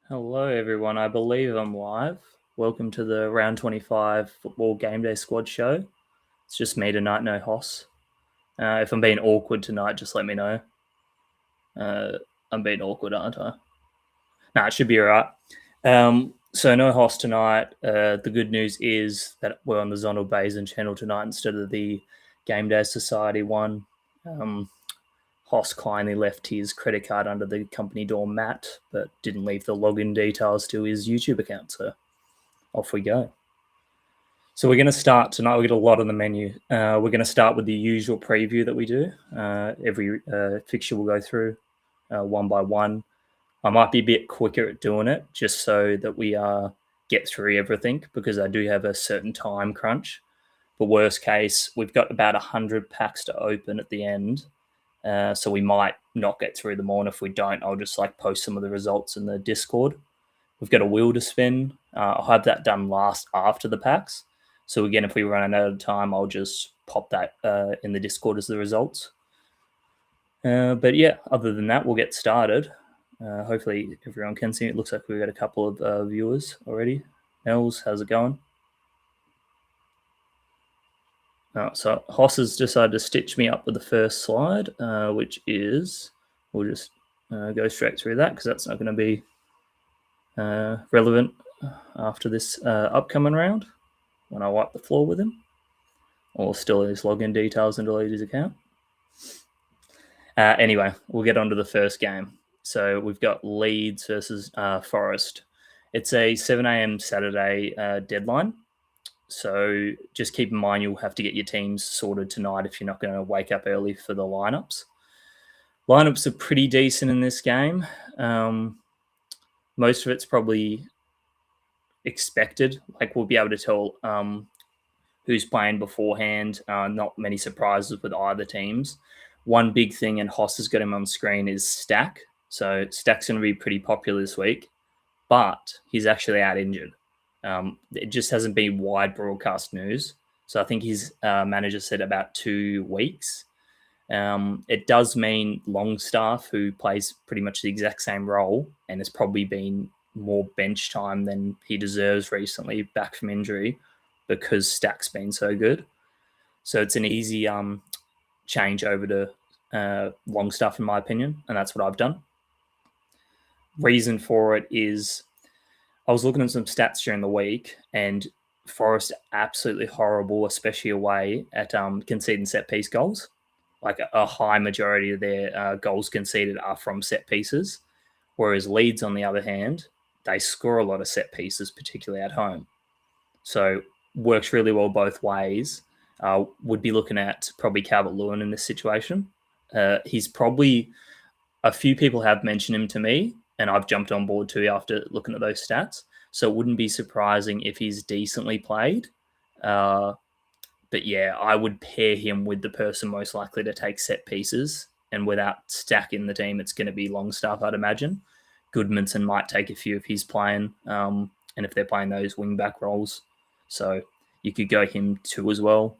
Hello, everyone. I believe I'm live. Welcome to the Round 25 Football Game Day Squad show. It's just me tonight, no Hoss. If I'm being awkward tonight, just let me know. I'm being awkward, aren't I? Nah, it should be all right. So no Hoss tonight. The good news is that we're on the Zonal Basin channel tonight instead of the Game Day Society one. Hoss kindly left his credit card under the company door mat, but didn't leave the login details to his YouTube account. So off we go. So we're going to start tonight. We've got a lot on the menu. We're going to start with the usual preview that we do. Every fixture we'll go through one by one. I might be a bit quicker at doing it just so that we get through everything because I do have a certain time crunch. But worst case, we've got about 100 packs to open at the end. So we might not get through them all. And if we don't, I'll just post some of the results in the Discord. We've got a wheel to spin. I'll have that done last after the packs. So again, if we run out of time, I'll just pop that in the Discord as the results. But yeah, other than that, we'll get started. Hopefully everyone can see it. It looks like we've got a couple of viewers already. Nels, how's it going? So Hoss has decided to stitch me up with the first slide, which is, we'll just go straight through that because that's not going to be relevant after this upcoming round when I wipe the floor with him, or steal his login details and delete his account. Anyway, we'll get on to the first game. So we've got Leeds versus Forest. It's a 7 a.m. Saturday deadline. So just keep in mind you'll have to get your teams sorted tonight if you're not going to wake up early for the lineups. Lineups are pretty decent in this game. Most of it's probably expected. We'll be able to tell who's playing beforehand. Not many surprises with either teams. One big thing, and Hoss has got him on screen, is Stack. So Stack's going to be pretty popular this week, but he's actually out injured. It just hasn't been wide broadcast news. So I think his manager said about 2 weeks. It does mean Longstaff, who plays pretty much the exact same role and has probably been more bench time than he deserves recently, back from injury, because Stack's been so good. So it's an easy change over to Longstaff, in my opinion, and that's what I've done. Reason for it is I was looking at some stats during the week, and Forest absolutely horrible, especially away at conceding set-piece goals. A high majority of their goals conceded are from set pieces, whereas Leeds, on the other hand, they score a lot of set pieces, particularly at home. So works really well both ways. Would be looking at probably Calvert-Lewin in this situation. He's probably, a few people have mentioned him to me, and I've jumped on board too after looking at those stats. So it wouldn't be surprising if he's decently played. But yeah, I would pair him with the person most likely to take set pieces. And without Stack in the team, it's going to be Longstaff, I'd imagine. Goodmanson might take a few if he's playing, and if they're playing those wing-back roles. So you could go him too as well.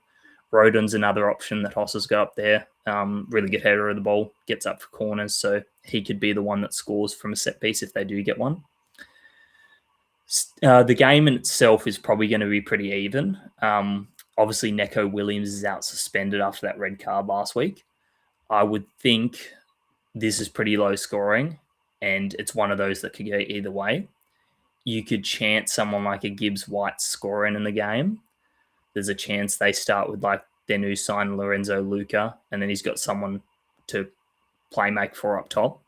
Rodon's another option that Hoss has got up there. Really good header of the ball, gets up for corners, so he could be the one that scores from a set piece if they do get one. The game in itself is probably going to be pretty even. Obviously, Neco Williams is out suspended after that red card last week. I would think this is pretty low scoring, and it's one of those that could go either way. You could chance someone like a Gibbs White scoring in the game. There's a chance they start with their new sign, Lorenzo Luca, and then he's got someone to play make for up top.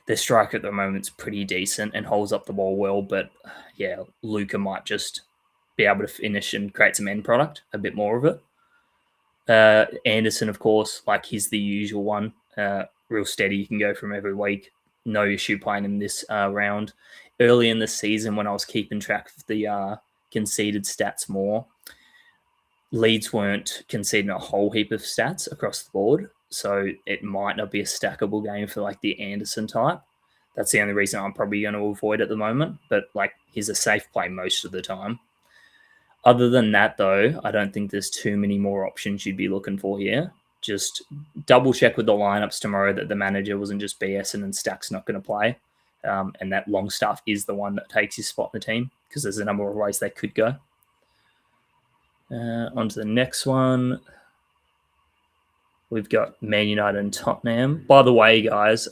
Their striker at the moment is pretty decent and holds up the ball well, but yeah, Luca might just be able to finish and create some end product, a bit more of it. Anderson, of course, he's the usual one. Real steady, you can go from every week. No issue playing him this round. Early in the season, when I was keeping track of the conceded stats more, Leeds weren't conceding a whole heap of stats across the board, so it might not be a stackable game for the Anderson type. That's the only reason I'm probably going to avoid at the moment, but he's a safe play most of the time. Other than that, though, I don't think there's too many more options you'd be looking for here. just double check with the lineups tomorrow that the manager wasn't just BSing and Stack's not going to play, and that Longstaff is the one that takes his spot in the team, because there's a number of ways they could go. On to the next one. We've got Man United and Tottenham. By the way, guys,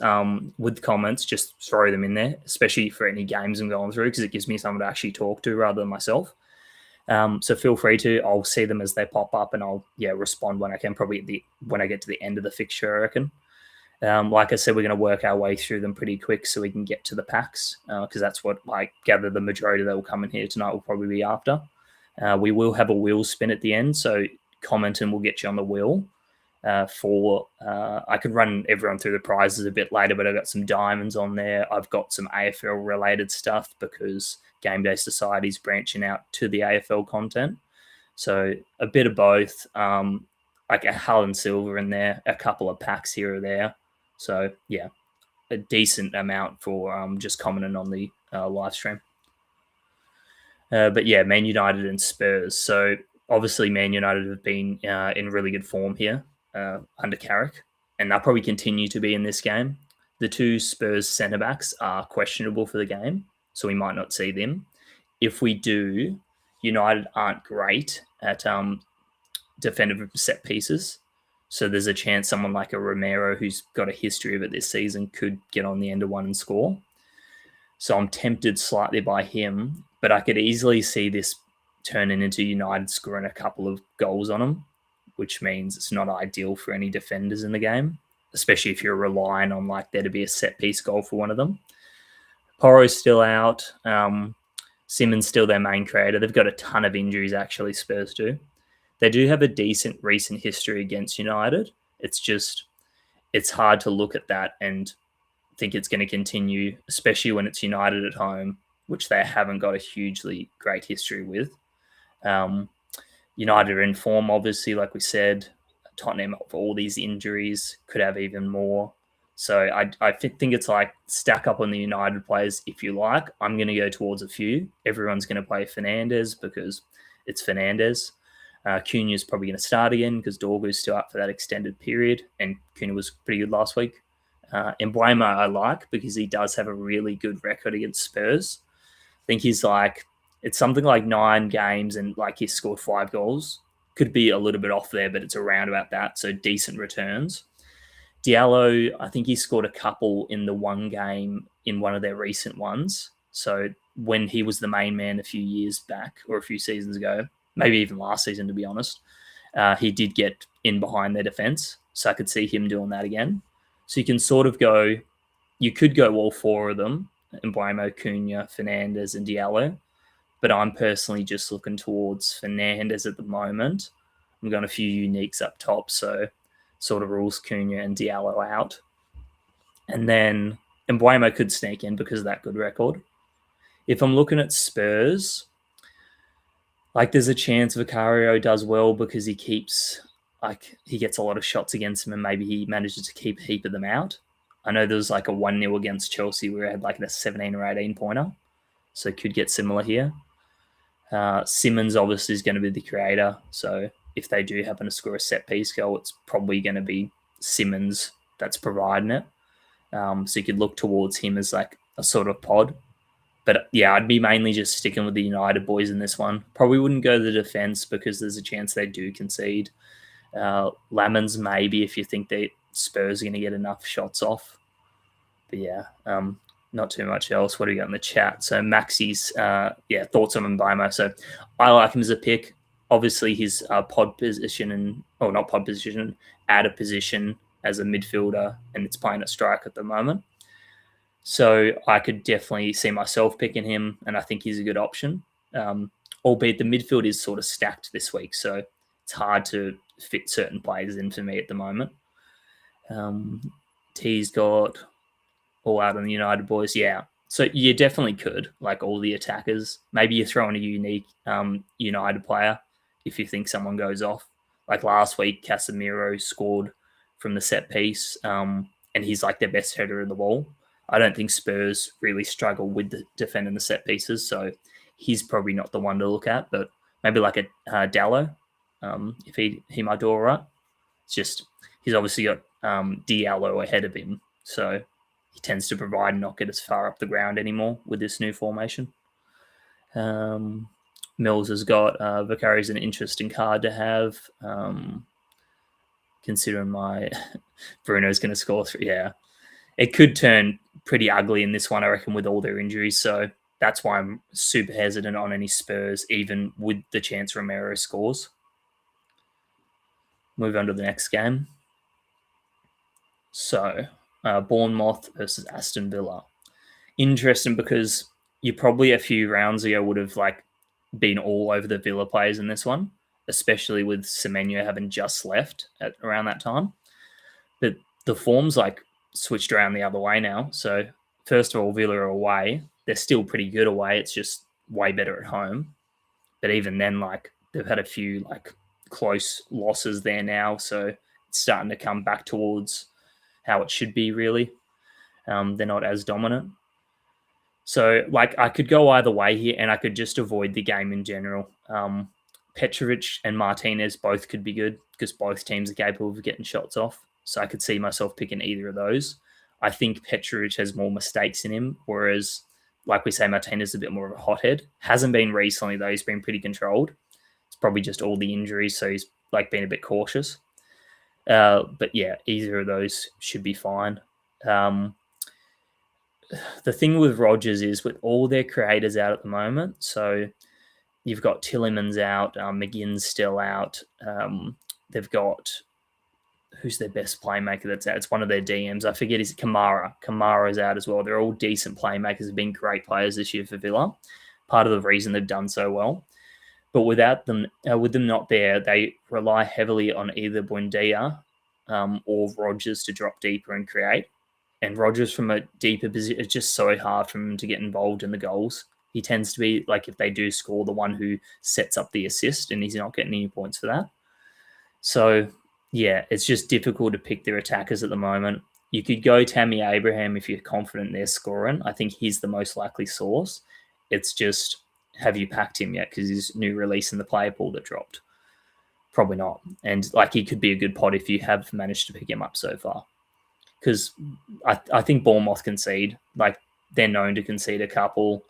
with comments, just throw them in there, especially for any games I'm going through, because it gives me someone to actually talk to rather than myself. So feel free to. I'll see them as they pop up, and I'll respond when I can. Probably when I get to the end of the fixture, I reckon. Like I said, we're going to work our way through them pretty quick so we can get to the packs, because that's what I gather the majority that will come in here tonight will probably be after. We will have a wheel spin at the end, so comment and we'll get you on the wheel. I could run everyone through the prizes a bit later, but I've got some diamonds on there. I've got some AFL related stuff because GameDay Society's branching out to the AFL content. So a bit of both, like a Hull and Silver in there, a couple of packs here or there. So yeah, a decent amount for just commenting on the live stream. But yeah, Man United and Spurs. So obviously Man United have been in really good form here under Carrick, and they'll probably continue to be in this game. The two Spurs centre-backs are questionable for the game, so we might not see them. If we do, United aren't great at defensive set pieces, so there's a chance someone like a Romero, who's got a history of it this season, could get on the end of one and score. So I'm tempted slightly by him, but I could easily see this turning into United scoring a couple of goals on them, which means it's not ideal for any defenders in the game, especially if you're relying on like there to be a set piece goal for one of them. Poro's still out. Simmons still their main creator. They've got a ton of injuries, actually, Spurs do. They do have a decent recent history against United. It's hard to look at that and think it's going to continue, especially when it's United at home, which they haven't got a hugely great history with. United are in form, obviously, like we said. Tottenham, for all these injuries, could have even more. So I think it's like stack up on the United players if you like. I'm going to go towards a few. Everyone's going to play Fernandes because it's Fernandes. Cunha is probably going to start again because Dorgu's still up for that extended period, and Cunha was pretty good last week. Mbeumo I like because he does have a really good record against Spurs. I think he's like, it's something like 9 games and like he scored 5 goals. Could be a little bit off there, but it's around about that. So decent returns. Diallo, I think he scored a couple in the one game in one of their recent ones. So when he was the main man a few years back or a few seasons ago, maybe even last season, to be honest, he did get in behind their defense. So I could see him doing that again. So you can sort of go, you could go all 4 of them, Mbeumo, Cunha, Fernandes, and Diallo. But I'm personally just looking towards Fernandes at the moment. I've got a few uniques up top, so sort of rules Cunha and Diallo out. And then Mbeumo could sneak in because of that good record. If I'm looking at Spurs, like there's a chance Vicario does well because he gets a lot of shots against him and maybe he manages to keep a heap of them out. I know there was like a 1-0 against Chelsea where he had like a 17 or 18 pointer. So could get similar here. Simmons obviously is going to be the creator. So if they do happen to score a set piece goal, it's probably going to be Simmons that's providing it. So you could look towards him as like a sort of pod. But yeah, I'd be mainly just sticking with the United boys in this one. Probably wouldn't go to the defense because there's a chance they do concede. Lamans maybe if you think that Spurs are going to get enough shots off. But yeah, not too much else. What do we got in the chat? So Maxi's thoughts on Mbeumo. So I like him as a pick. Obviously his pod position not pod position, out of position as a midfielder, and it's playing at strike at the moment. So I could definitely see myself picking him, and I think he's a good option. Albeit the midfield is sort of stacked this week, so it's hard to fit certain players in for me at the moment. T's got all out on the United boys. Yeah. So you definitely could, like all the attackers. Maybe you throw in a unique United player if you think someone goes off. Like last week, Casemiro scored from the set piece, and he's like their best header in the ball. I don't think Spurs really struggle with the defending the set pieces, so he's probably not the one to look at, but maybe like a Dallo, if he might do all right. It's just he's obviously got Diallo ahead of him, so he tends to provide and not get as far up the ground anymore with this new formation. Mills has got Vicari's an interesting card to have. Considering my Bruno's going to score 3, yeah, it could turn pretty ugly in this one, I reckon, with all their injuries. So that's why I'm super hesitant on any Spurs, even with the chance Romero scores. Move on to the next game. So, Bournemouth versus Aston Villa. Interesting because you probably a few rounds ago would have been all over the Villa players in this one, especially with Semenyo having just left at around that time. But the form's switched around the other way now. So first of all, Villa are away. They're still pretty good away. It's just way better at home. But even then, they've had a few close losses there now. So it's starting to come back towards how it should be, really. They're not as dominant. So I could go either way here, and I could just avoid the game in general. Petrovic and Martinez both could be good because both teams are capable of getting shots off. So I could see myself picking either of those. I think Petrovic has more mistakes in him, whereas, like we say, Martinez is a bit more of a hothead. Hasn't been recently, though. He's been pretty controlled. It's probably just all the injuries, so he's been a bit cautious. But yeah, either of those should be fine. The thing with Rodgers is with all their creators out at the moment, so you've got Tillemans out, McGinn's still out. They've got, who's their best playmaker that's out? It's one of their DMs. I forget, is Kamara. Kamara's out as well. They're all decent playmakers, have been great players this year for Villa. Part of the reason they've done so well. But without them, with them not there, they rely heavily on either Buendia or Rodgers to drop deeper and create. And Rodgers from a deeper position, it's just so hard for him to get involved in the goals. He tends to be, if they do score, the one who sets up the assist, and he's not getting any points for that. So, yeah, it's just difficult to pick their attackers at the moment. You could go Tammy Abraham if you're confident they're scoring. I think he's the most likely source. It's just, have you packed him yet? Because his new release in the player pool that dropped. Probably not. And he could be a good pod if you have managed to pick him up so far. Because I think Bournemouth concede. They're known to concede a couple.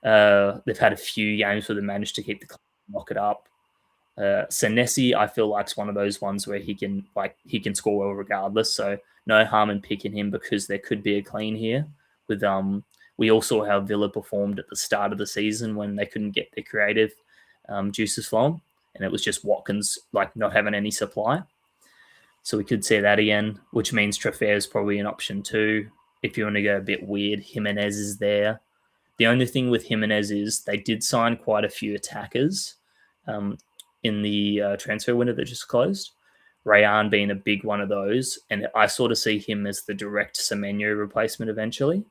They've had a few games where they managed to keep the lock it up. Senesi, I feel is one of those ones where he can score well regardless. So no harm in picking him because there could be a clean here. With we all saw how Villa performed at the start of the season when they couldn't get their creative juices flowing, and it was just Watkins not having any supply. So we could see that again, which means Trofeo is probably an option too. If you want to go a bit weird, Jimenez is there. The only thing with Jimenez is they did sign quite a few attackers in the transfer window that just closed. Rayan being a big one of those. And I sort of see him as the direct Semenyo replacement eventually.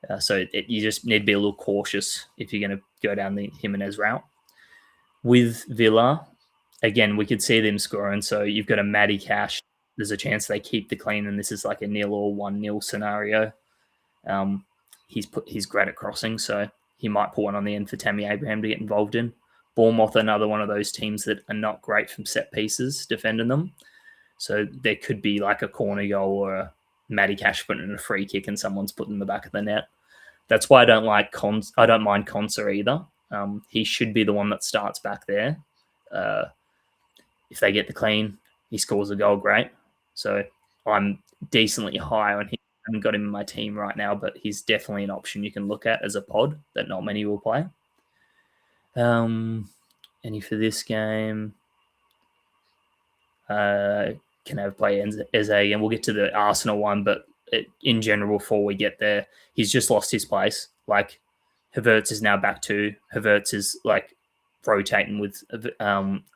You just need to be a little cautious if you're going to go down the Jimenez route. With Villa, again, we could see them scoring. So you've got a Matty Cash. There's a chance they keep the clean, and this is a 0 or 1-0 scenario. He's great at crossing, so he might put one on the end for Tammy Abraham to get involved in. Bournemouth, another one of those teams that are not great from set pieces, defending them. So there could be a corner goal or a Matty Cash putting in a free kick and someone's putting in the back of the net. That's why I don't mind Konsa either. He should be the one that starts back there. If they get the clean, he scores a goal, great. So I'm decently high on him. I haven't got him in my team right now, but he's definitely an option you can look at as a pod that not many will play. Any for this game? Can have play Eze, and we'll get to the Arsenal one, but in general, before we get there, he's just lost his place. Havertz is now back to. Havertz is rotating with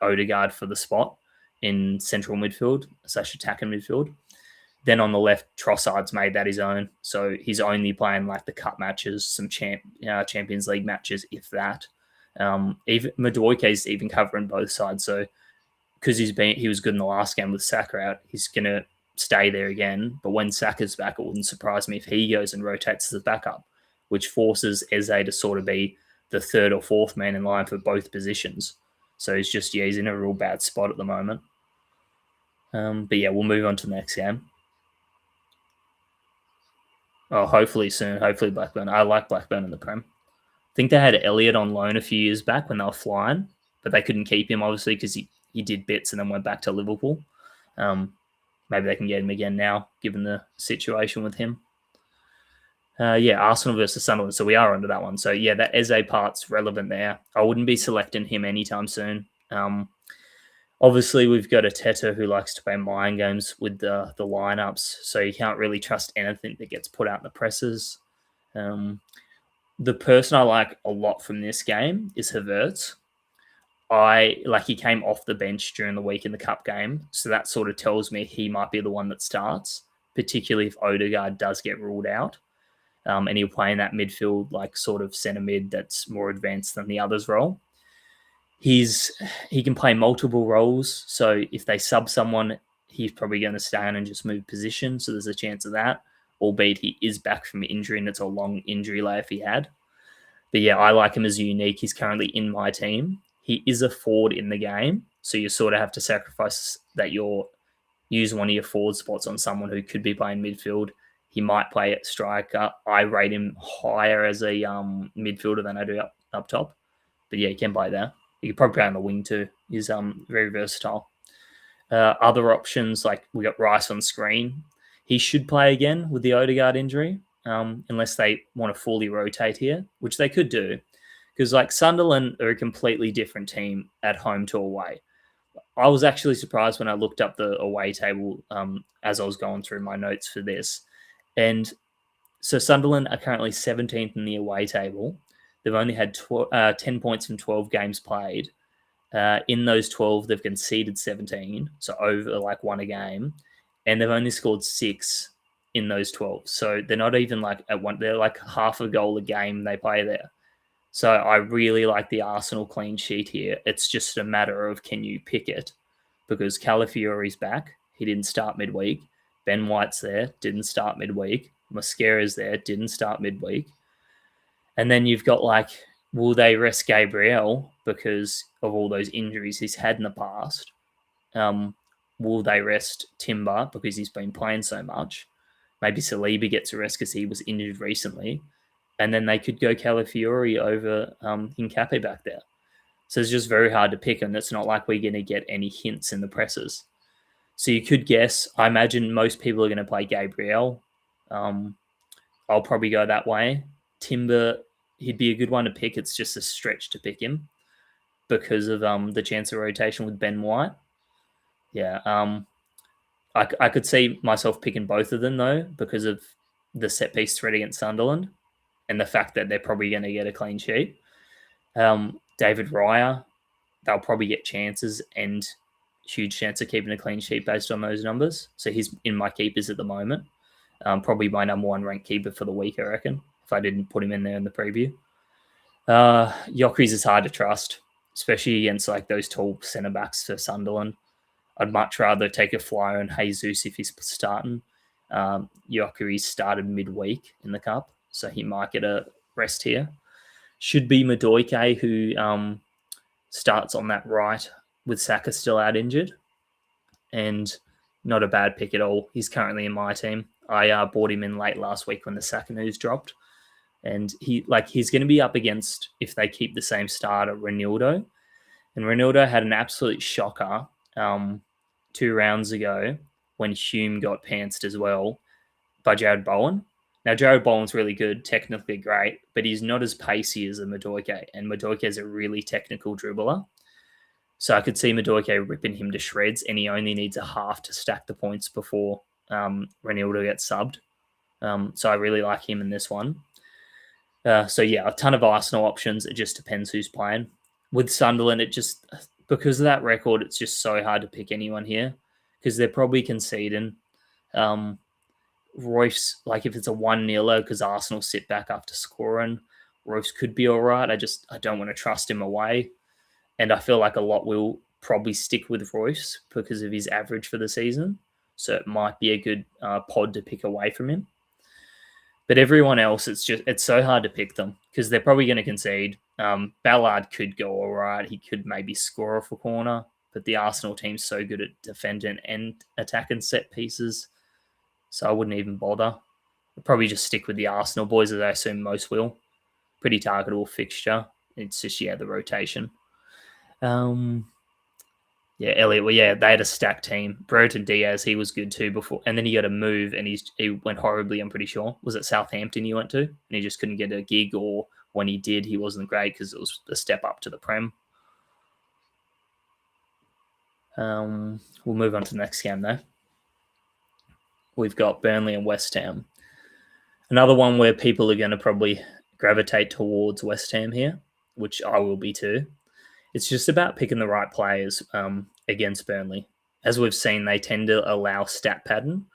Odegaard for the spot in central midfield / attacking midfield. Then on the left, Trossard's made that his own. So he's only playing the cup matches, some Champions League matches, if that. Even Maduike's even covering both sides. So because he was good in the last game with Saka out, he's going to stay there again. But when Saka's back, it wouldn't surprise me if he goes and rotates as a backup, which forces Eze to sort of be the third or fourth man in line for both positions. So he's in a real bad spot at the moment. But yeah, we'll move on to the next game. Oh, hopefully soon. Hopefully Blackburn. I like Blackburn in the Prem. I think they had Elliott on loan a few years back when they were flying, but they couldn't keep him obviously because he did bits and then went back to Liverpool. Maybe they can get him again now, given the situation with him. Yeah, Arsenal versus Sunderland. So we are under that one. So yeah, that Eze part's relevant there. I wouldn't be selecting him anytime soon. Obviously, we've got a Teta who likes to play mind games with the lineups, so you can't really trust anything that gets put out in the presses. The person I like a lot from this game is Havertz. He came off the bench during the week in the cup game, so that sort of tells me he might be the one that starts, particularly if Odegaard does get ruled out. And he'll play in that midfield, like sort of centre mid that's more advanced than the others' role. He can play multiple roles, so if they sub someone, he's probably going to stand and just move position. So there's a chance of that, albeit he is back from injury and it's a long injury lay if he had. But yeah, I like him as unique. He's currently in my team. He is a forward in the game, so you sort of have to sacrifice that you're use one of your forward spots on someone who could be playing midfield. He might play at striker. I rate him higher as a midfielder than I do up top. But yeah, he can play there. He could probably play on the wing too. He's very versatile. Other options, like we got Rice on screen. He should play again with the Odegaard injury, unless they want to fully rotate here, which they could do. Because like Sunderland are a completely different team at home to away. I was actually surprised when I looked up the away table as I was going through my notes for this. And so Sunderland are currently 17th in the away table. They've only had 10 points from 12 games played. In those 12, they've conceded 17, so over like one a game. And they've only scored 6 in those 12. So they're not even like at one, they're like half a goal a game they play there. So I really like the Arsenal clean sheet here. It's just a matter of can you pick it? Because Calafiori's back. He didn't start midweek. Ben White's there, didn't start midweek. Mosquera's there, didn't start midweek. And then you've got like, will they rest Gabriel because of all those injuries he's had in the past? Will they rest Timber because he's been playing so much? Maybe Saliba gets a rest because he was injured recently. And then they could go Calafiori over Hincapié back there. So it's just very hard to pick, and it's not like we're going to get any hints in the presses. So you could guess. I imagine most people are going to play Gabriel. I'll probably go that way. Timber, he'd be a good one to pick. It's just a stretch to pick him because of the chance of rotation with Ben White. Yeah, I could see myself picking both of them though because of the set piece threat against Sunderland and the fact that they're probably going to get a clean sheet. David Raya, they'll probably get chances and huge chance of keeping a clean sheet based on those numbers. So he's in my keepers at the moment. Probably my number one ranked keeper for the week, I reckon, if I didn't put him in there in the preview. Yokeries is hard to trust, especially against like those tall centre backs for Sunderland. I'd much rather take a flyer on Jesus if he's starting. Yokeries started midweek in the cup, so he might get a rest here. Should be Madueke, who starts on that right with Saka still out injured. And not a bad pick at all. He's currently in my team. I bought him in late last week when the Saka news dropped. And he's going to be up against, if they keep the same starter, Ronaldo. And Ronaldo had an absolute shocker 2 rounds ago when Hume got pantsed as well by Jared Bowen. Now, Jared Bowen's really good, technically great, but he's not as pacey as a Madueke. And Madueke is a really technical dribbler. So I could see Madueke ripping him to shreds, and he only needs a half to stack the points before Ronaldo gets subbed. So I really like him in this one. So yeah, a ton of Arsenal options. It just depends who's playing. With Sunderland, it just, because of that record, it's just so hard to pick anyone here because they're probably conceding. Royce, like if it's a 1-0 because Arsenal sit back after scoring, Royce could be all right. I don't want to trust him away. And I feel like a lot will probably stick with Royce because of his average for the season. So it might be a good pod to pick away from him. But everyone else, it's so hard to pick them because they're probably going to concede. Ballard could go all right. He could maybe score off a corner. but the Arsenal team's so good at defending and attacking set pieces, so I wouldn't even bother. I'd probably just stick with the Arsenal boys, as I assume most will. Pretty targetable fixture. It's just, the rotation. Elliot. Well, they had a stacked team. Brereton Diaz, he was good too before, and then he got a move, and he went horribly. I'm pretty sure. Was it Southampton he went to, and he just couldn't get a gig, or when he did, he wasn't great because it was a step up to the Prem. We'll move on to the next game though. We've got Burnley and West Ham. Another one where people are going to probably gravitate towards West Ham here, which I will be too. It's just about picking the right players against Burnley. As we've seen, they tend to allow stat pattern,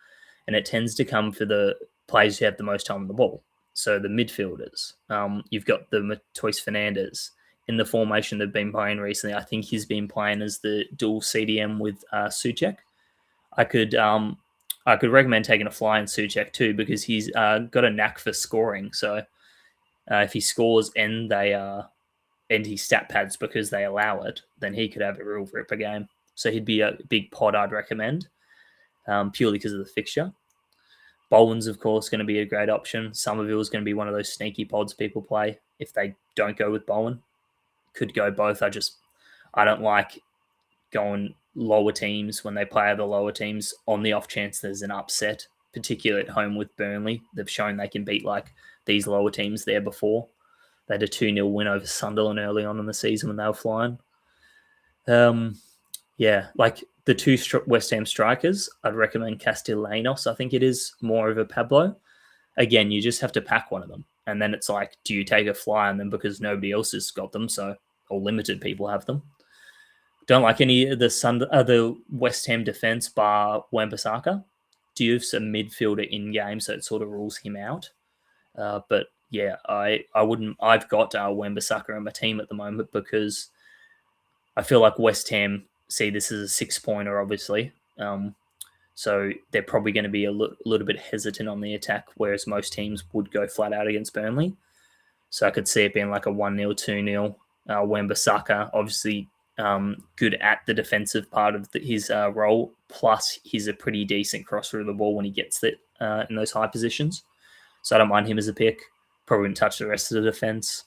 and it tends to come for the players who have the most time on the ball. So the midfielders, you've got the Matois Fernandes. In the formation they've been playing recently, I think he's been playing as the dual CDM with Souček. I could recommend taking a fly in Souček too, because he's got a knack for scoring. So if he scores and he stat pads because they allow it, then he could have a real ripper game. So he'd be a big pod I'd recommend, purely because of the fixture. Bowen's, of course, going to be a great option. Somerville's going to be one of those sneaky pods people play if they don't go with Bowen. Could go both. I don't like going lower teams when they play other lower teams on the off chance there's an upset, particularly at home with Burnley. They've shown they can beat like these lower teams there before. They had a 2-0 win over Sunderland early on in the season when they were flying. Like the two West Ham strikers, I'd recommend Castellanos. I think it is more of a Pablo. Again, you just have to pack one of them. And then it's like, do you take a fly on them because nobody else has got them, or limited people have them? Don't like any of the West Ham defense bar Wan-Bissaka. Diouf's a midfielder in game, so it sort of rules him out. But yeah, I wouldn't. I've got Wan-Bissaka in my team at the moment because I feel like West Ham see this as a 6-pointer, obviously. So they're probably going to be a little bit hesitant on the attack, whereas most teams would go flat out against Burnley. So I could see it being like a 1-0, 2-0. Wan-Bissaka, obviously good at the defensive part of his role, plus he's a pretty decent crosser of the ball when he gets it in those high positions. So I don't mind him as a pick. Probably wouldn't touch the rest of the defense.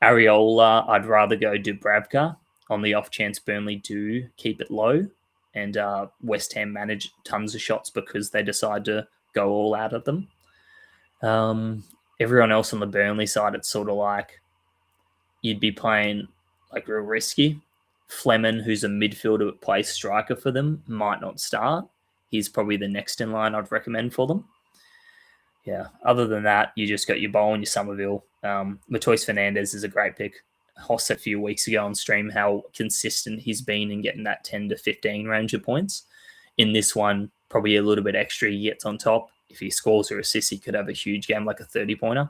Areola, I'd rather go Dubravka on the off chance Burnley do keep it low, and West Ham manage tons of shots because they decide to go all out of them. Everyone else on the Burnley side, it's sort of like you'd be playing like real risky. Fleming, who's a midfielder but plays striker for them, might not start. He's probably the next in line I'd recommend for them. Yeah, other than that, you just got your Bowen, your Somerville. Matois Fernandes is a great pick. Hoss a few weeks ago on stream how consistent he's been in getting that 10 to 15 range of points. In this one, probably a little bit extra he gets on top. If he scores or assists, he could have a huge game, like a 30-pointer.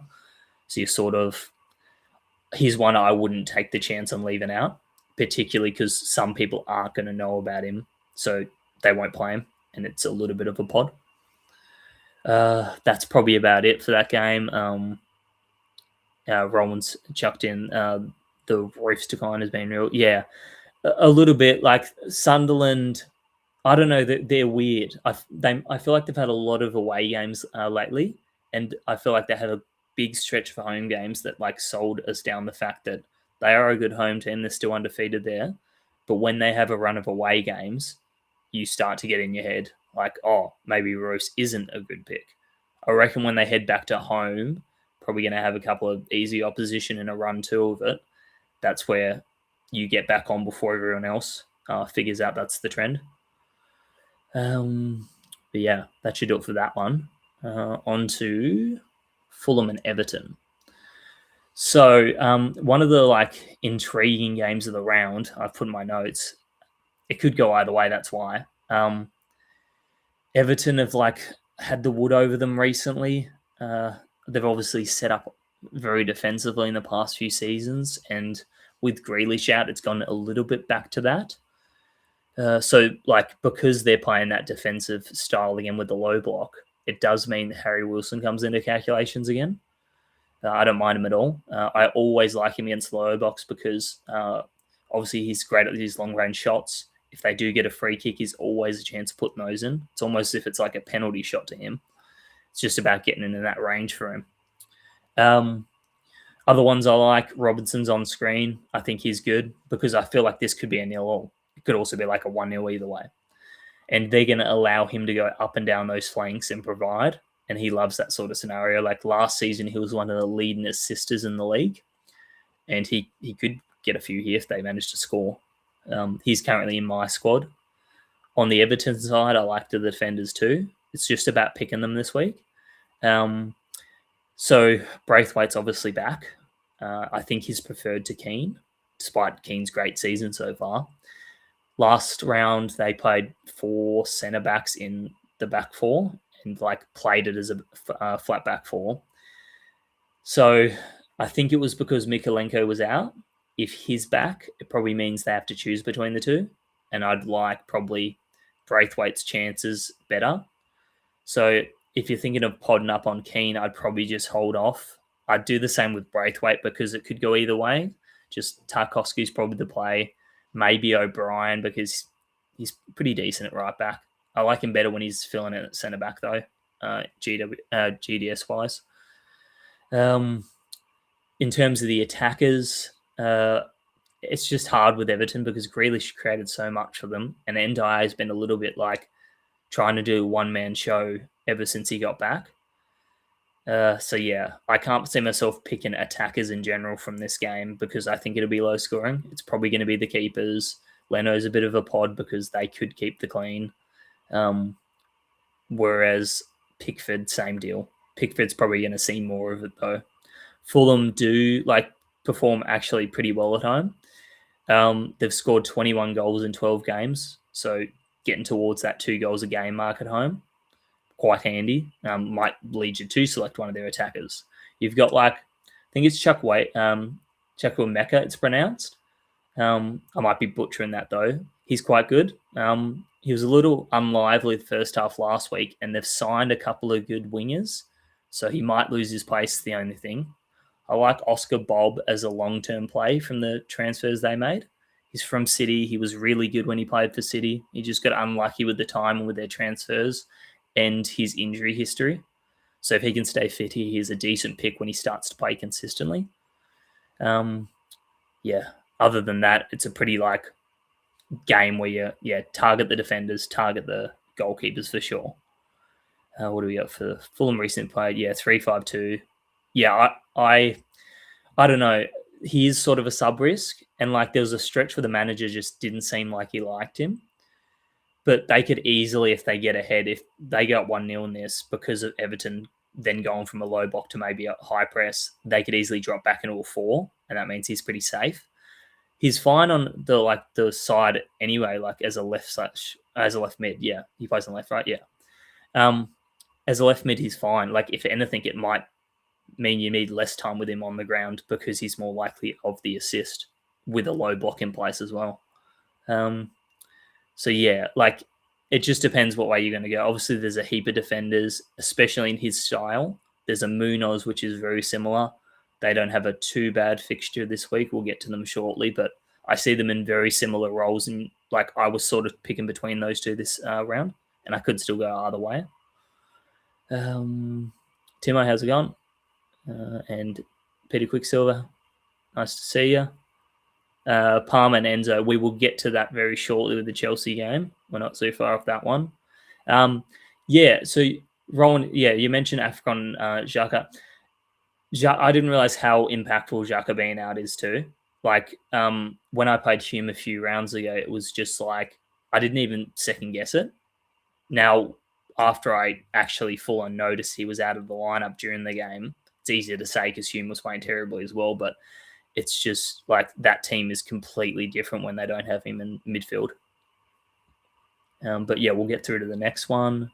So he's one I wouldn't take the chance on leaving out, particularly because some people aren't going to know about him, so they won't play him, and it's a little bit of a pod. That's probably about it for that game. Rowan's chucked in the Roofs decline has been real. Yeah, a little bit like Sunderland. I don't know, they're weird. I feel like they've had a lot of away games lately, and I feel like they had a big stretch for home games that like sold us down the fact that they are a good home team. They're still undefeated there, but when they have a run of away games, you start to get in your head like, oh, maybe Roos isn't a good pick. I reckon when they head back to home, probably going to have a couple of easy opposition in a run two of it. That's where you get back on before everyone else figures out that's the trend. But yeah, that should do it for that one. On to Fulham and Everton. So one of the like intriguing games of the round, I've put in my notes. It could go either way. That's why Everton have like had the wood over them recently. They've obviously set up very defensively in the past few seasons, and with Grealish out, it's gone a little bit back to that. So, like, because they're playing that defensive style again with the low block, it does mean that Harry Wilson comes into calculations again. I don't mind him at all. I always like him against the low box because obviously he's great at his long-range shots. if they do get a free kick, he's always a chance of putting those in. It's almost as if it's like a penalty shot to him. It's just about getting into that range for him. Other ones I like, Robinson's on screen. I think he's good because I feel like this could be a 0-0. It could also be like a 1-0 either way. And they're going to allow him to go up and down those flanks and provide. And he loves that sort of scenario. Like last season, he was one of the leading assisters in the league. And he could get a few here if they manage to score. He's currently in my squad. On the Everton side, I like the defenders too. It's just about picking them this week. So Braithwaite's obviously back. I think he's preferred to Keane, despite Keane's great season so far. Last round, they played 4 centre-backs in the back four and like played it as a flat back four. So I think it was because Mikalenko was out. If he's back, it probably means they have to choose between the two. And I'd like probably Braithwaite's chances better. So if you're thinking of podding up on Keane, I'd probably just hold off. I'd do the same with Braithwaite because it could go either way. Just Tarkowski's probably the play. Maybe O'Brien because he's pretty decent at right back. I like him better when he's filling in at centre back though, GDS wise. In terms of the attackers, it's just hard with Everton because Grealish created so much for them, and Ndiaye has been a little bit like trying to do a one-man show ever since he got back. So yeah, I can't see myself picking attackers in general from this game because I think it'll be low scoring. It's probably going to be the keepers. Leno's a bit of a pod because they could keep the clean. Whereas Pickford, same deal. Pickford's probably going to see more of it though. Fulham do like perform actually pretty well at home. They've scored 21 goals in 12 games, so getting towards that 2 goals a game mark at home, quite handy. Might lead you to select one of their attackers. You've got like, I think it's Chukwuemeka, it's pronounced. I might be butchering that though. He's quite good. He was a little unlively the first half last week, and they've signed a couple of good wingers, so he might lose his place, the only thing. I like Oscar Bob as a long-term play from the transfers they made. He's from City. He was really good when he played for City. He just got unlucky with the time and with their transfers and his injury history. So if he can stay fit, he's a decent pick when he starts to play consistently. Other than that, it's a pretty like game where you target the defenders, target the goalkeepers for sure. What do we got for Fulham recent play? 3-5-2. Yeah, I don't know. He is sort of a sub risk, and like there was a stretch where the manager just didn't seem like he liked him. But they could easily, if they get ahead, if they got 1-0 in this because of Everton then going from a low block to maybe a high press, they could easily drop back into a 4, and that means he's pretty safe. He's fine on the side anyway, like as a left mid. Yeah, he plays on left, right? Yeah. As a left mid, he's fine. Like if anything, it might mean you need less time with him on the ground because he's more likely of the assist with a low block in place as well. So yeah, like it just depends what way you're going to go. Obviously, there's a heap of defenders, especially in his style. There's a Munoz, which is very similar. They don't have a too bad fixture this week. We'll get to them shortly, but I see them in very similar roles. And like I was sort of picking between those two this round, and I could still go either way. Timo, how's it going? And Peter Quicksilver, nice to see you. Palmer and Enzo, we will get to that very shortly with the Chelsea game. We're not so far off that one. So Rowan, you mentioned Afcon Xhaka. I didn't realize how impactful Xhaka being out is too. Like when I played Hume a few rounds ago, it was just like I didn't even second guess it. Now, after I actually full on noticed he was out of the lineup during the game, it's easier to say because Hume was playing terribly as well, but it's just like that team is completely different when they don't have him in midfield. But yeah, we'll get through to the next one.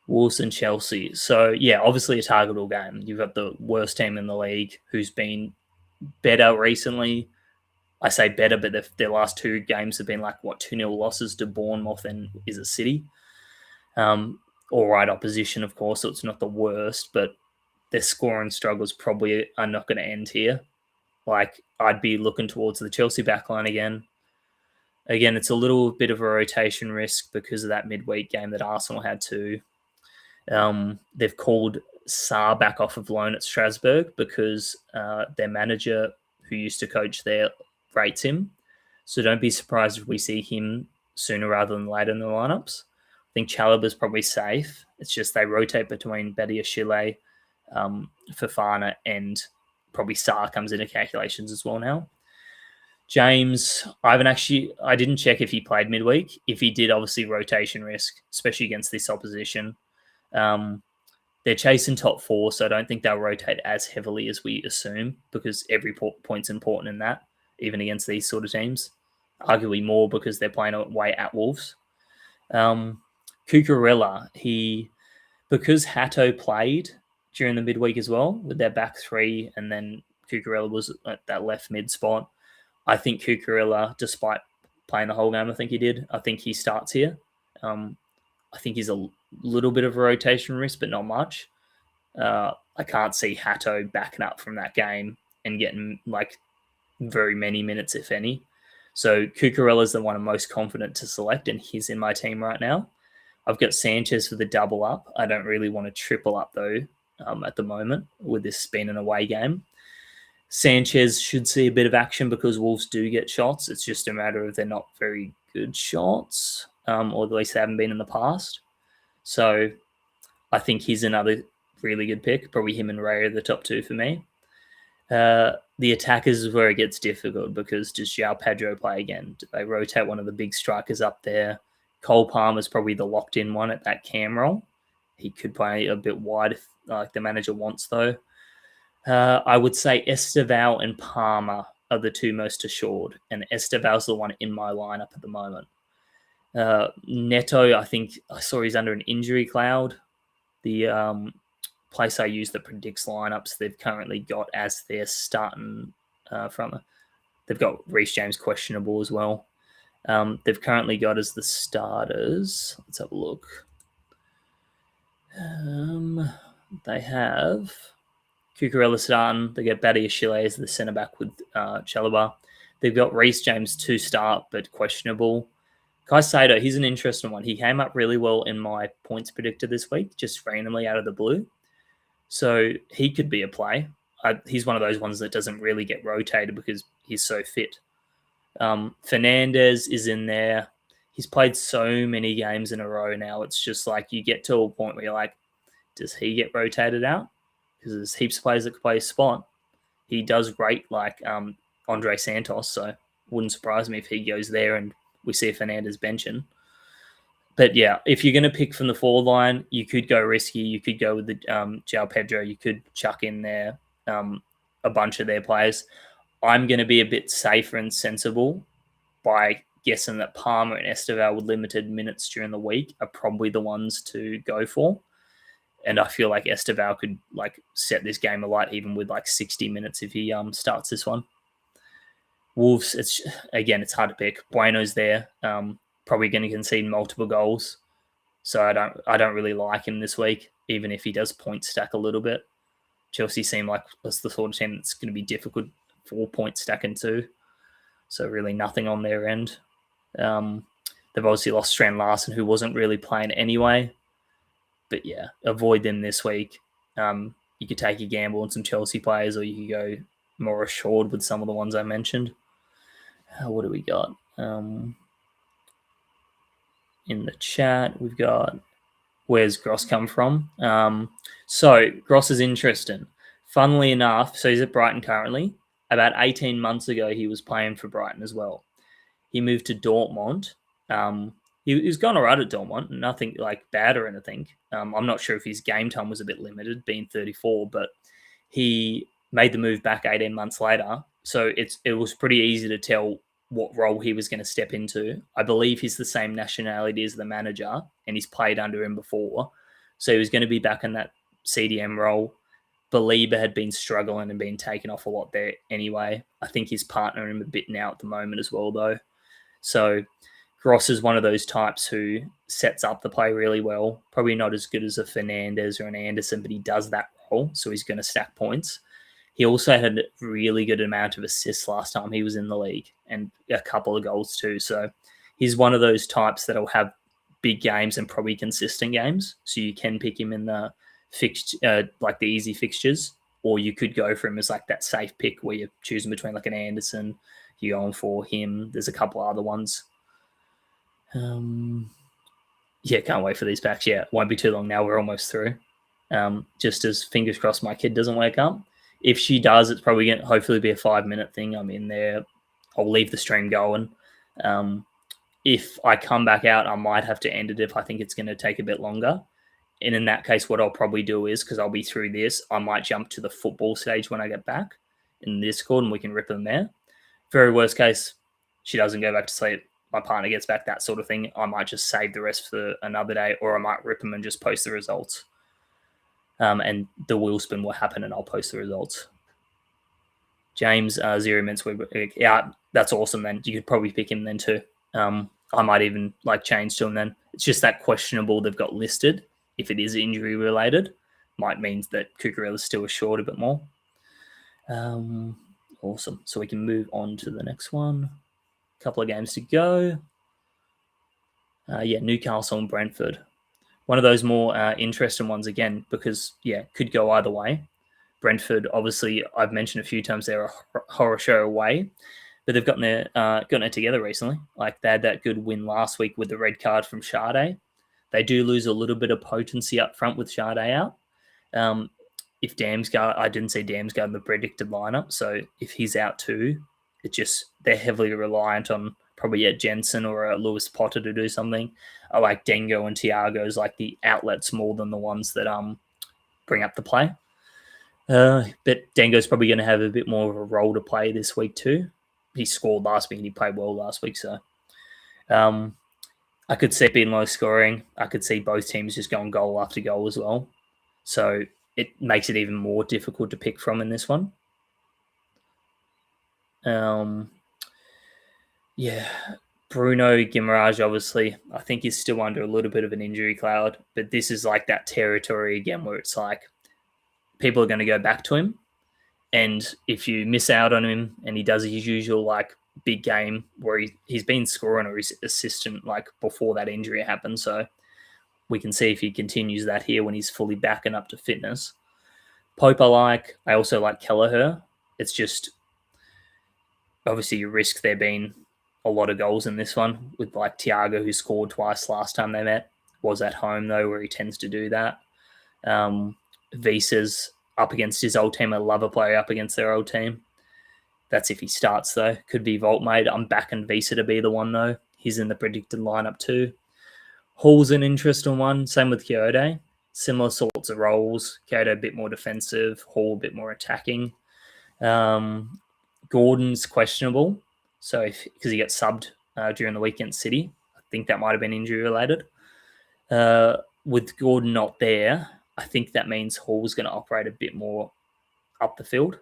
Wolves and Chelsea. So yeah, obviously a targetable game. You've got the worst team in the league who's been better recently. I say better, but their last 2 games have been like 2-0 losses to Bournemouth and is a City. All right opposition, of course, so it's not the worst, but their scoring struggles probably are not going to end here. Like I'd be looking towards the Chelsea backline again. Again, it's a little bit of a rotation risk because of that midweek game that Arsenal had to. They've called Sarr back off of loan at Strasbourg because their manager, who used to coach there, rates him. So don't be surprised if we see him sooner rather than later in the lineups. I think Chalobah's probably safe. It's just they rotate between Badiashile, Fofana, and probably Sarr comes into calculations as well now. James, I didn't check if he played midweek. If he did, obviously rotation risk, especially against this opposition. They're chasing top four, so I don't think they'll rotate as heavily as we assume because every point's important in that, even against these sort of teams. Arguably more because they're playing away at Wolves. Cucurella, because Hatto played during the midweek as well with their back three, and then Cucurella was at that left mid spot. I think Cucurella, despite playing the whole game, I think he did. I think he starts here. I think he's a little bit of a rotation risk, but not much. I can't see Hatto backing up from that game and getting like very many minutes, if any. So Cucurella's the one I'm most confident to select, and he's in my team right now. I've got Sanchez for the double up. I don't really want to triple up though at the moment with this being an away game. Sanchez should see a bit of action because Wolves do get shots. It's just a matter of they're not very good shots, or at least they haven't been in the past. So I think he's another really good pick. Probably him and Ray are the top two for me. The attackers is where it gets difficult because does João Pedro play again? Do they rotate one of the big strikers up there? Cole Palmer's probably the locked-in one at that cam role. He could play a bit wide if the manager wants, though. I would say Esteval and Palmer are the two most assured, and Esteval's the one in my lineup at the moment. Neto, I think I saw he's under an injury cloud. The place I use that predicts lineups, they've currently got as their starting from. They've got Reece James questionable as well. They've currently got as the starters. Let's have a look. They have Cucurella starting. They get Badiashile as the centre back with Chalobah. They've got Reece James to start, but questionable. Caicedo, he's an interesting one. He came up really well in my points predictor this week, just randomly out of the blue. So he could be a play. He's one of those ones that doesn't really get rotated because he's so fit. Fernandez is in there. He's played so many games in a row now. It's just like you get to a point where you're like, does he get rotated out? Because there's heaps of players that could play a spot. He does great like Andre Santos, so wouldn't surprise me if he goes there and we see Fernandez benching. But yeah, if you're going to pick from the forward line, you could go risky. You could go with the João Pedro. You could chuck in there a bunch of their players. I'm going to be a bit safer and sensible by guessing that Palmer and Esteval with limited minutes during the week are probably the ones to go for. And I feel like Esteval could like set this game alight even with like 60 minutes if he starts this one. Wolves, it's hard to pick. Bueno's there, probably going to concede multiple goals, so I don't really like him this week, even if he does point stack a little bit. Chelsea seem like that's the sort of team that's going to be difficult for point stacking too. So really nothing on their end. They've obviously lost Strand Larson, who wasn't really playing anyway. But yeah, avoid them this week. You could take a gamble on some Chelsea players, or you could go more assured with some of the ones I mentioned. What do we got? In the chat, we've got where's Gross come from? So Gross is interesting. Funnily enough, so he's at Brighton currently. About 18 months ago, he was playing for Brighton as well. He moved to Dortmund. He's gone all right at Dortmund, nothing like bad or anything. I'm not sure if his game time was a bit limited, being 34, but he made the move back 18 months later. So it was pretty easy to tell what role he was going to step into. I believe he's the same nationality as the manager, and he's played under him before. So he was going to be back in that CDM role. Belieber had been struggling and been taken off a lot there anyway. I think he's partnering him a bit now at the moment as well, though. So Gross is one of those types who sets up the play really well. Probably not as good as a Fernandez or an Anderson, but he does that role, so he's going to stack points. He also had a really good amount of assists last time he was in the league and a couple of goals too. So he's one of those types that'll have big games and probably consistent games. So you can pick him in the like the easy fixtures, or you could go for him as like that safe pick where you're choosing between like an Anderson, you're going for him. There's a couple other ones. Yeah, can't wait for these packs. Yeah, it won't be too long now. We're almost through. Just as fingers crossed my kid doesn't wake up. If she does, it's probably going to hopefully be a 5-minute thing. I'm in there. I'll leave the stream going. If I come back out, I might have to end it if I think it's going to take a bit longer. And in that case, what I'll probably do is, because I'll be through this, I might jump to the football stage when I get back in Discord and we can rip them there. Very worst case, she doesn't go back to sleep. My partner gets back, that sort of thing. I might just save the rest for another day, or I might rip them and just post the results. And the wheel spin will happen and I'll post the results. James, 0 minutes. Yeah, that's awesome then. You could probably pick him then too. I might even like change to him then. It's just that questionable they've got listed. If it is injury related, might mean that Cucurella is still assured a bit more. Awesome. So we can move on to the next one. A couple of games to go. Newcastle and Brentford. One of those more interesting ones again, because, could go either way. Brentford, obviously, I've mentioned a few times they're a horror show away, but they've gotten it together recently. Like they had that good win last week with the red card from Sade. They do lose a little bit of potency up front with Sade out. If Damsgaard, I didn't see Damsgaard in the predicted lineup, so if he's out too, they're heavily reliant on probably Jensen or Lewis Potter to do something. I like Dengo and Thiago's like the outlets more than the ones that bring up the play. But Dengo's probably going to have a bit more of a role to play this week too. He scored last week and he played well last week, so I could see it being low scoring. I could see both teams just going goal after goal as well. So it makes it even more difficult to pick from in this one. Bruno Guimaraes, obviously, I think he's still under a little bit of an injury cloud, but this is like that territory again where it's like people are going to go back to him. And if you miss out on him and he does his usual like big game where he's been scoring or his assistant like before that injury happened. So we can see if he continues that here when he's fully back and up to fitness. Pope I also like Kelleher. It's just obviously you risk there being a lot of goals in this one with like Thiago, who scored twice last time they met, was at home though, where he tends to do that. Visa's up against his old team. I love a player up against their old team. That's if he starts though. Could be Vault made. I'm backing Visa to be the one though. He's in the predicted lineup too. Hall's an interesting one. Same with Kyoto. Similar sorts of roles. Kyoto a bit more defensive. Hall a bit more attacking. Gordon's questionable. So because he got subbed during the weekend City, I think that might have been injury related. With Gordon not there, I think that means Hall's going to operate a bit more up the field.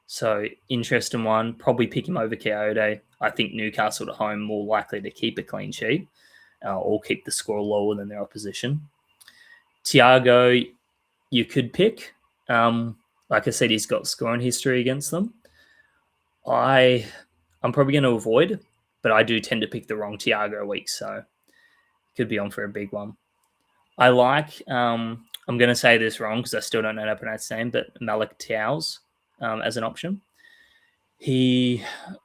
So interesting one. Probably pick him over Kyoto. I think Newcastle at home more likely to keep a clean sheet or keep the score lower than their opposition. Thiago, you could pick. Like I said, he's got scoring history against them. I'm probably going to avoid, but I do tend to pick the wrong Thiago week, so could be on for a big one. I like, I'm going to say this wrong because I still don't know how to pronounce his name, but Malik Towles as an option.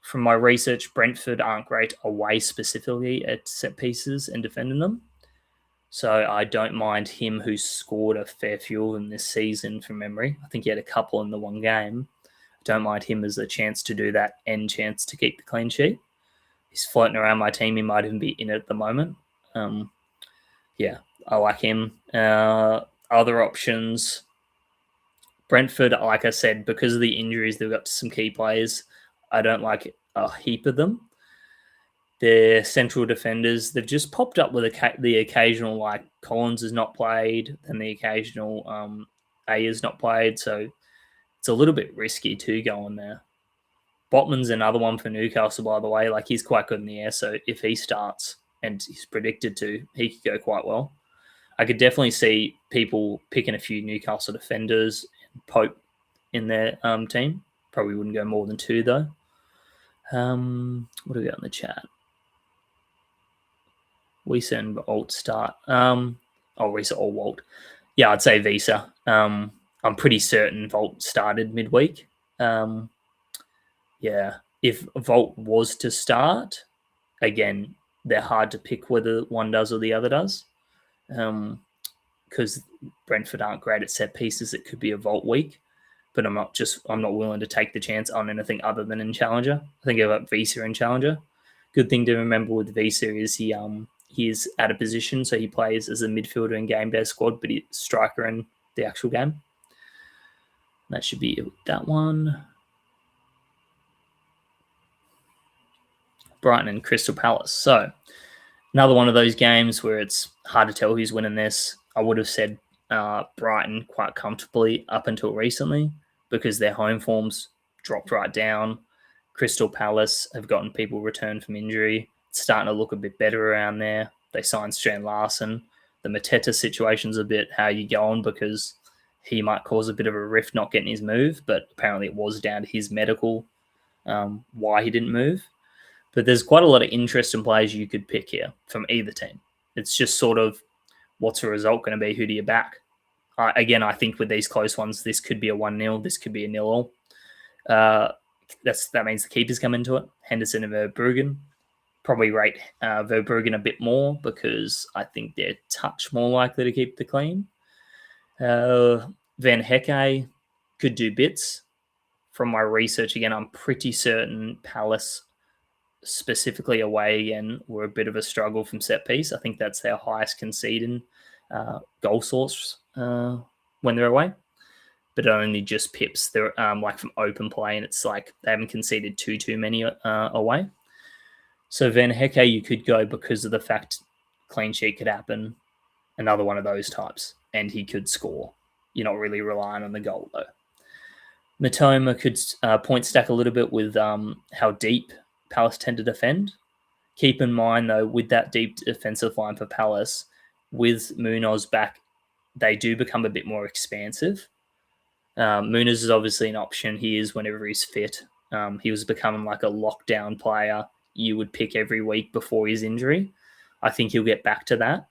From my research, Brentford aren't great away specifically at set pieces and defending them. So I don't mind him, who's scored a fair few of them this season from memory. I think he had a couple in the one game. I don't mind him as a chance to do that and chance to keep the clean sheet. He's floating around my team. He might even be in it at the moment. I like him. Other options, Brentford, like I said, because of the injuries, they've got some key players. I don't like a heap of them. Their central defenders, they've just popped up with the occasional, like Collins has not played, and the occasional A is not played. So it's a little bit risky to go on there. Botman's another one for Newcastle, by the way. Like he's quite good in the air. So if he starts, and he's predicted to, he could go quite well. I could definitely see people picking a few Newcastle defenders, Pope in their team. Probably wouldn't go more than 2 though. What do we got in the chat? Visa and Alt start. Visa or Walt. Yeah, I'd say Visa. I'm pretty certain Volt started midweek. Yeah, if Volt was to start, again, they're hard to pick whether one does or the other does. Because Brentford aren't great at set pieces, it could be a Volt week. But I'm not willing to take the chance on anything other than in Challenger. I think about Visa in Challenger. Good thing to remember with Visa is he's out of position, so he plays as a midfielder in GameDay squad, but he's striker in the actual game. That should be that one. Brighton and Crystal Palace. So another one of those games where it's hard to tell who's winning this. I would have said Brighton quite comfortably up until recently because their home forms dropped right down. Crystal Palace have gotten people returned from injury. It's starting to look a bit better around there. They signed Strand Larson. The Mateta situation's a bit how you go on because he might cause a bit of a rift not getting his move, but apparently it was down to his medical why he didn't move. But there's quite a lot of interesting players you could pick here from either team. It's just sort of what's the result going to be? Who do you back? Again, I think with these close ones, this could be a 1-0. This could be a 0-0. That means the keepers come into it. Henderson and Verbruggen. Probably rate Verbruggen a bit more because I think they're a touch more likely to keep the clean. Van Hecke could do bits. From my research, again, I'm pretty certain Palace, specifically away again, were a bit of a struggle from set piece. I think that's their highest conceding goal source when they're away. But it only just pips. They're like from open play, and it's like they haven't conceded too many away. So Van Hecke, you could go because of the fact clean sheet could happen, another one of those types, and he could score. You're not really relying on the goal, though. Matoma could point stack a little bit with how deep Palace tend to defend. Keep in mind, though, with that deep defensive line for Palace, with Munoz back, they do become a bit more expansive. Munoz is obviously an option. He is whenever he's fit. He was becoming like a lockdown player you would pick every week before his injury. I think he'll get back to that.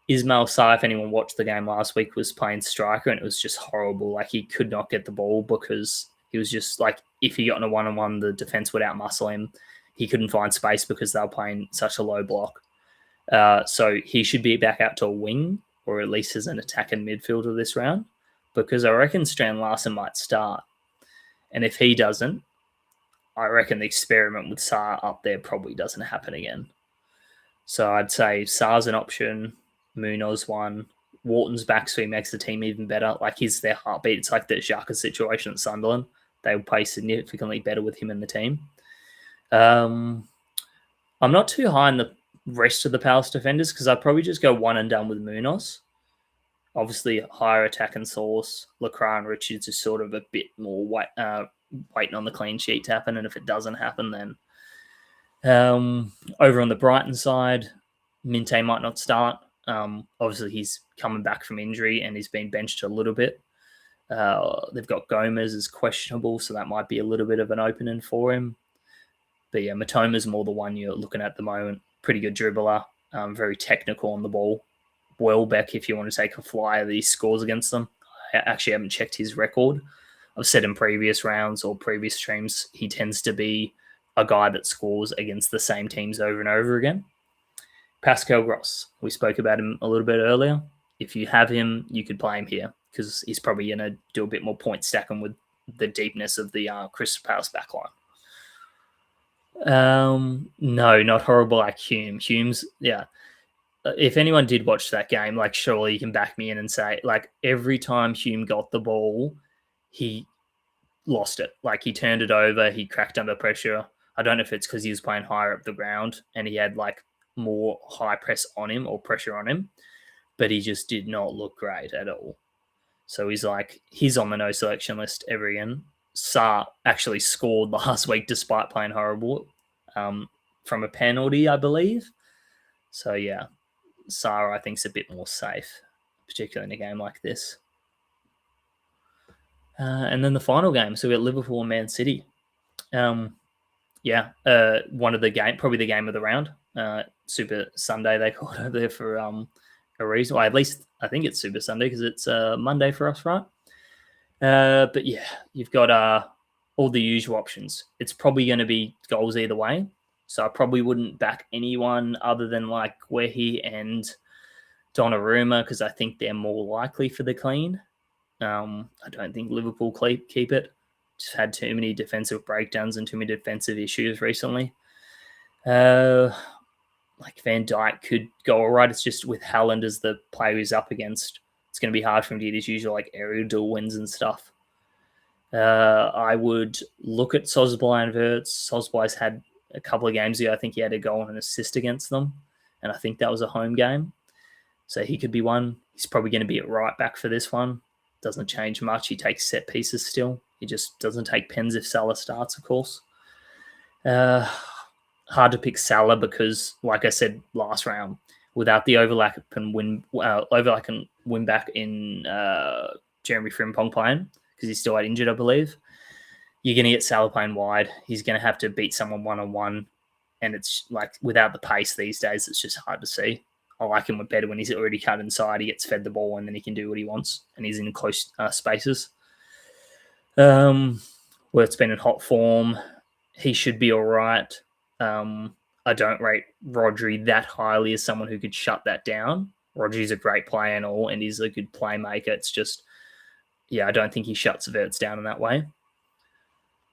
Ismail Sarr, if anyone watched the game last week, was playing striker, and it was just horrible. Like, he could not get the ball because he was just like, if he got in a one-on-one, the defense would outmuscle him. He couldn't find space because they were playing such a low block. So he should be back out to a wing, or at least as an attacking midfielder this round, because I reckon Strand Larson might start. And if he doesn't, I reckon the experiment with Sarr up there probably doesn't happen again. So I'd say Sarr's an option, Munoz one, Wharton's back, so he makes the team even better. Like, he's their heartbeat. It's like the Xhaka situation at Sunderland. They will play significantly better with him in the team. I'm not too high on the rest of the Palace defenders because I'd probably just go one and done with Munoz. Obviously, higher attack and source. Lacroix and Richards is sort of a bit more waiting on the clean sheet to happen, and if it doesn't happen, then over on the Brighton side, Minte might not start. Obviously, he's coming back from injury and he's been benched a little bit. They've got Gomez as questionable, so that might be a little bit of an opening for him. But yeah, Matoma's more the one you're looking at the moment. Pretty good dribbler, very technical on the ball. Welbeck, if you want to take a flyer, these scores against them. I actually haven't checked his record. I've said in previous rounds or previous streams, he tends to be a guy that scores against the same teams over and over again. Pascal Gross, we spoke about him a little bit earlier. If you have him, you could play him here because he's probably going to do a bit more point stacking with the deepness of the Crystal Palace backline. No, not horrible like Hume. Hume's, yeah. If anyone did watch that game, like, surely you can back me in and say, like, every time Hume got the ball, he lost it. Like, he turned it over, he cracked under pressure. I don't know if it's because he was playing higher up the ground and he had like more high press on him or pressure on him, but he just did not look great at all. So he's on the no selection list ever again. Sarr actually scored last week despite playing horrible from a penalty, I believe. So yeah, Sarr I think is a bit more safe, particularly in a game like this. And then the final game, so we got Liverpool and Man City. One of the game, probably the game of the round. Super Sunday they call it over there for a reason. Well, at least I think it's Super Sunday because it's Monday for us, right? But yeah, you've got all the usual options. It's probably going to be goals either way. So I probably wouldn't back anyone other than like Wehi and Donnarumma because I think they're more likely for the clean. I don't think Liverpool keep it. Just had too many defensive breakdowns and too many defensive issues recently. Like Van Dijk could go all right. It's just with Haaland as the player he's up against, it's going to be hard for him to get his usual like aerial duel wins and stuff. I would look at Sosboy and Verts. Sosboy's had a couple of games ago. I think he had a goal and an assist against them, and I think that was a home game. So he could be one. He's probably going to be at right back for this one. Doesn't change much. He takes set pieces still. He just doesn't take pens if Salah starts, of course. Hard to pick Salah because, like I said last round, without the overlap and win back in Jeremy Frimpong playing, because he's still injured, I believe, you're going to get Salah playing wide. He's going to have to beat someone one-on-one, and it's like without the pace these days, it's just hard to see. I like him better when he's already cut inside. He gets fed the ball, and then he can do what he wants, and he's in close spaces. Wirtz's been in hot form. He should be all right. I don't rate Rodri that highly as someone who could shut that down. Rodri's a great player and all, and he's a good playmaker. It's just, I don't think he shuts Verts down in that way.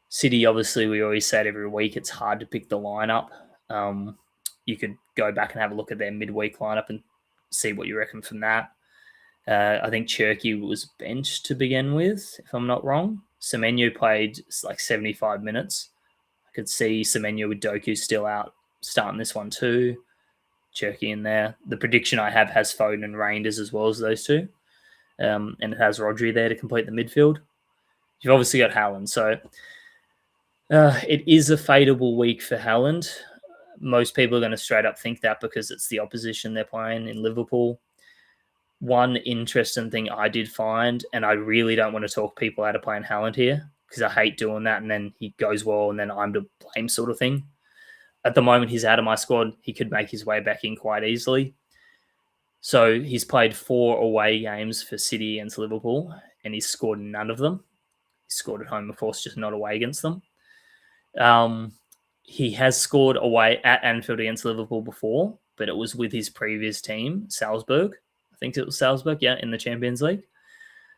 City, obviously, we always say it every week, it's hard to pick the lineup. You could go back and have a look at their midweek lineup and see what you reckon from that. I think Cherky was benched to begin with, if I'm not wrong. Semenyo played like 75 minutes. I could see Semenyo with Doku still out starting this one too. Cherky in there. The prediction I have has Foden and Reinders as well as those two. And it has Rodri there to complete the midfield. You've obviously got Haaland. So it is a fadeable week for Haaland. Most people are going to straight up think that because it's the opposition they're playing in Liverpool. One interesting thing I did find, and I really don't want to talk people out of playing Haaland here because I hate doing that and then he goes well and then I'm to blame sort of thing. At the moment, he's out of my squad. He could make his way back in quite easily. So he's played 4 away games for City against Liverpool and he's scored none of them. He scored at home, of course, just not away against them. He has scored away at Anfield against Liverpool before, but it was with his previous team, Salzburg. I think it was Salzburg, in the Champions League.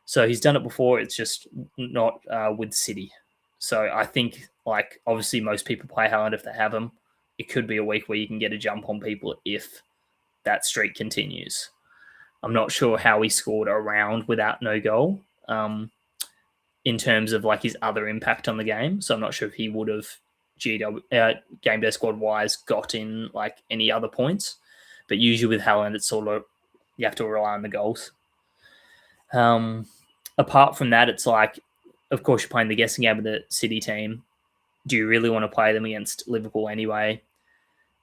So he's done it before. It's just not with City. So I think, like, obviously most people play Haaland if they have him. It could be a week where you can get a jump on people if that streak continues. I'm not sure how he scored a round without no goal in terms of like his other impact on the game. So I'm not sure if he would have GameDay squad wise got in like any other points. But usually with Haaland, it's sort of you have to rely on the goals. Apart from that, it's like, of course, you're playing the guessing game with the City team. Do you really want to play them against Liverpool anyway?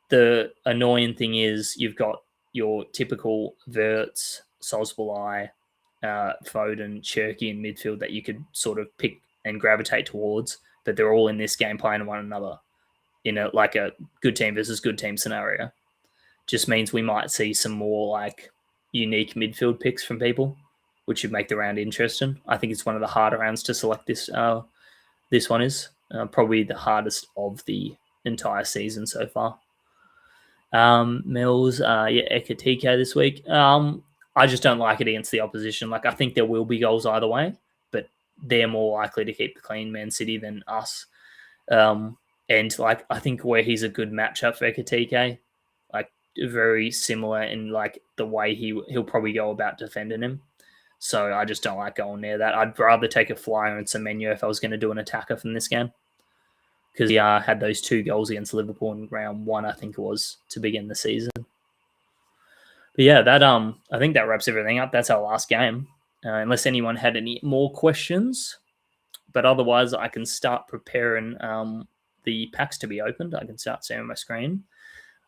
The annoying thing is you've got your typical Verts, Sosboy, Foden, Cherky in midfield that you could sort of pick and gravitate towards, but they're all in this game playing one another in a good team versus good team scenario. Just means we might see some more like unique midfield picks from people, which would make the round interesting. I think it's one of the harder rounds to select this. This one is probably the hardest of the entire season so far. Mills, Ekatike this week. I just don't like it against the opposition. Like, I think there will be goals either way, but they're more likely to keep the clean Man City than us. And like, I think where he's a good matchup for Ekatike, like very similar in like the way he'll probably go about defending him. So I just don't like going near that. I'd rather take a flyer and Semenyo if I was going to do an attacker from this game. Because he had those 2 goals against Liverpool in round 1, I think it was, to begin the season. But yeah, that I think that wraps everything up. That's our last game. Unless anyone had any more questions. But otherwise, I can start preparing the packs to be opened. I can start seeing my screen.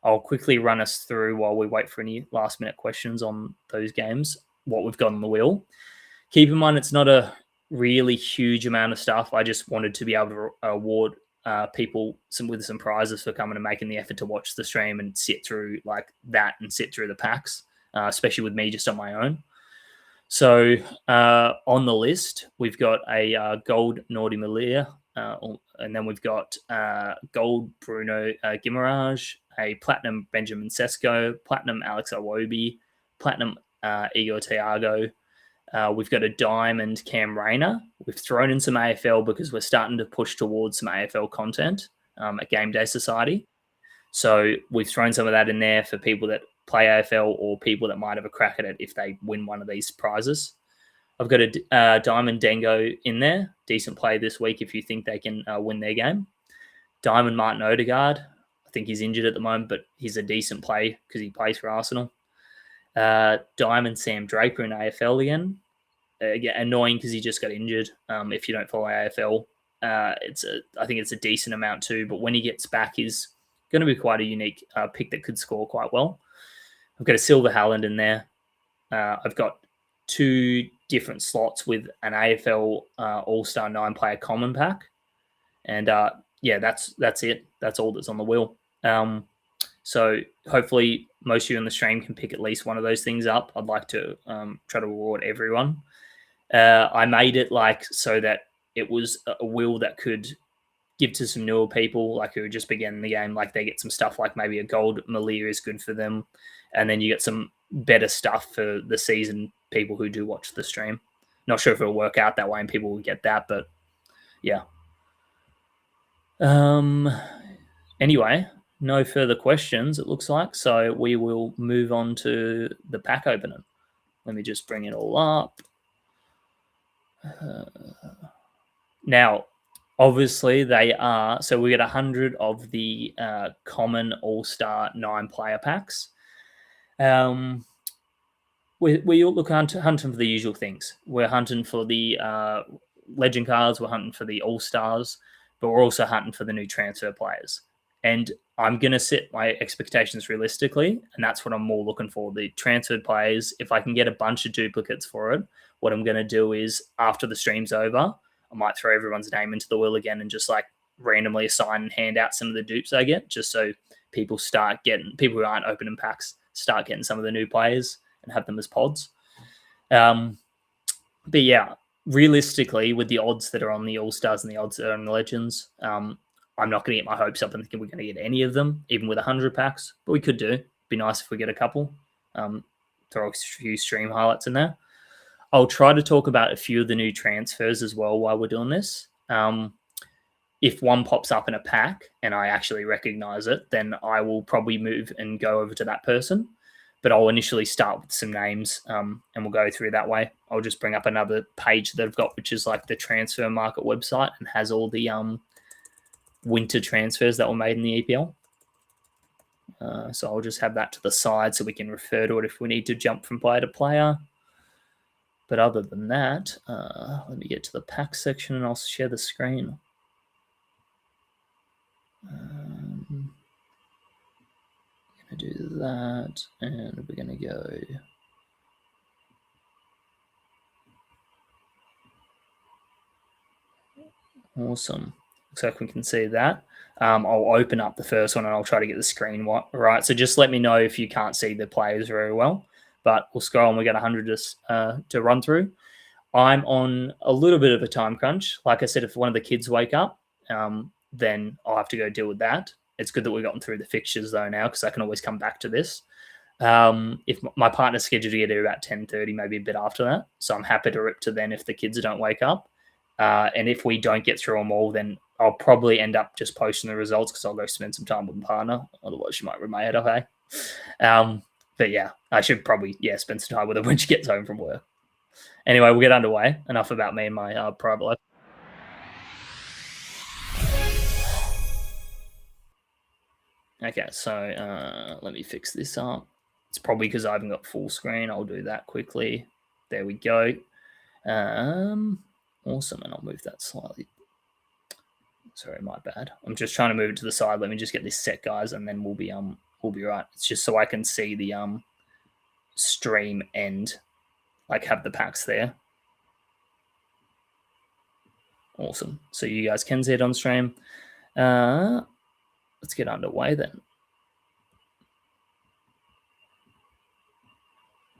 I'll quickly run us through while we wait for any last-minute questions on those games, what we've got on the wheel. Keep in mind, it's not a really huge amount of stuff. I just wanted to be able to award people with some prizes for coming and making the effort to watch the stream and sit through like that and sit through the packs, especially with me just on my own. So on the list, we've got a gold Nordi Malia, and then we've got gold Bruno Guimaraes, a platinum Benjamin Sesko, platinum Alex Iwobi, platinum Igor Thiago. We've got a diamond Cam Rayner. We've thrown in some AFL because we're starting to push towards some AFL content at GameDay Society. So we've thrown some of that in there for people that play AFL or people that might have a crack at it if they win one of these prizes. I've got a Diamond Dengo in there. Decent play this week if you think they can win their game. Diamond Martin Odegaard. I think he's injured at the moment, but he's a decent play because he plays for Arsenal. Diamond Sam Draper in AFL again. Annoying because he just got injured. If you don't follow AFL, I think it's a decent amount too. But when he gets back, he's going to be quite a unique pick that could score quite well. I've got a Silver Haaland in there. I've got 2 different slots with an AFL All-Star 9-player common pack. And that's it. That's all that's on the wheel. So hopefully most of you in the stream can pick at least one of those things up. I'd like to try to reward everyone. I made it like so that it was a wheel that could give to some newer people, like who just began the game, like they get some stuff like maybe a gold Malia is good for them. And then you get some better stuff for the season people who do watch the stream. Not sure if it'll work out that way and people will get that, but yeah. Anyway, no further questions, it looks like. So we will move on to the pack opening. Let me just bring it all up. Now, obviously, they are. So we get 100 of the common All-Star 9-player packs. We look hunting for the usual things. We're hunting for the legend cards. We're hunting for the All-Stars. But we're also hunting for the new transfer players. And I'm going to set my expectations realistically, and that's what I'm more looking for. The transferred players, if I can get a bunch of duplicates for it, what I'm going to do is after the stream's over, I might throw everyone's name into the wheel again and just like randomly assign and hand out some of the dupes I get, just so people who aren't opening packs start getting some of the new players and have them as pods. But yeah, realistically, with the odds that are on the All-Stars and the odds that are on the Legends, I'm not going to get my hopes up and thinking we're going to get any of them, even with 100 packs. But we could do. It'd be nice if we get a couple. Throw a few stream highlights in there. I'll try to talk about a few of the new transfers as well while we're doing this. If one pops up in a pack and I actually recognize it, then I will probably move and go over to that person. But I'll initially start with some names and we'll go through that way. I'll just bring up another page that I've got, which is like the transfer market website and has all the winter transfers that were made in the EPL. So I'll just have that to the side so we can refer to it if we need to jump from player to player. But other than that, let me get to the pack section and I'll share the screen. I'm going to do that, and we're going to go. Awesome. Looks like we can see that. I'll open up the first one and I'll try to get the screen right. So just let me know if you can't see the players very well. But we'll scroll and we got 100 to run through. I'm on a little bit of a time crunch. Like I said, if one of the kids wake up, then I'll have to go deal with that. It's good that we've gotten through the fixtures though now because I can always come back to this. If my partner's scheduled to get here about 10:30, maybe a bit after that. So I'm happy to rip to then if the kids don't wake up. And if we don't get through them all, then I'll probably end up just posting the results because I'll go spend some time with my partner. Otherwise, she might rip my head off, hey? But yeah, I should probably, spend some time with her when she gets home from work. Anyway, we'll get underway. Enough about me and my private life. Okay, so let me fix this up. It's probably because I haven't got full screen. I'll do that quickly. There we go. Awesome, and I'll move that slightly. Sorry, my bad. I'm just trying to move it to the side. Let me just get this set, guys, and then we'll be right. It's just so I can see the stream end, like have the packs there. Awesome. So you guys can see it on stream. Let's get underway then.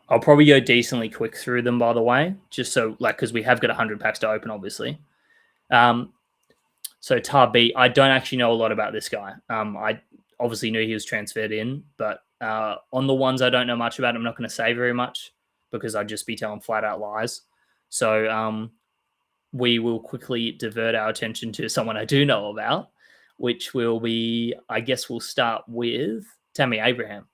I'll probably go decently quick through them, by the way, just so because we have got 100 packs to open, obviously. So Tarbi, I don't actually know a lot about this guy. I obviously knew he was transferred in, but on the ones I don't know much about, I'm not going to say very much because I'd just be telling flat out lies. So we will quickly divert our attention to someone I do know about, which will be, I guess we'll start with Tammy Abraham.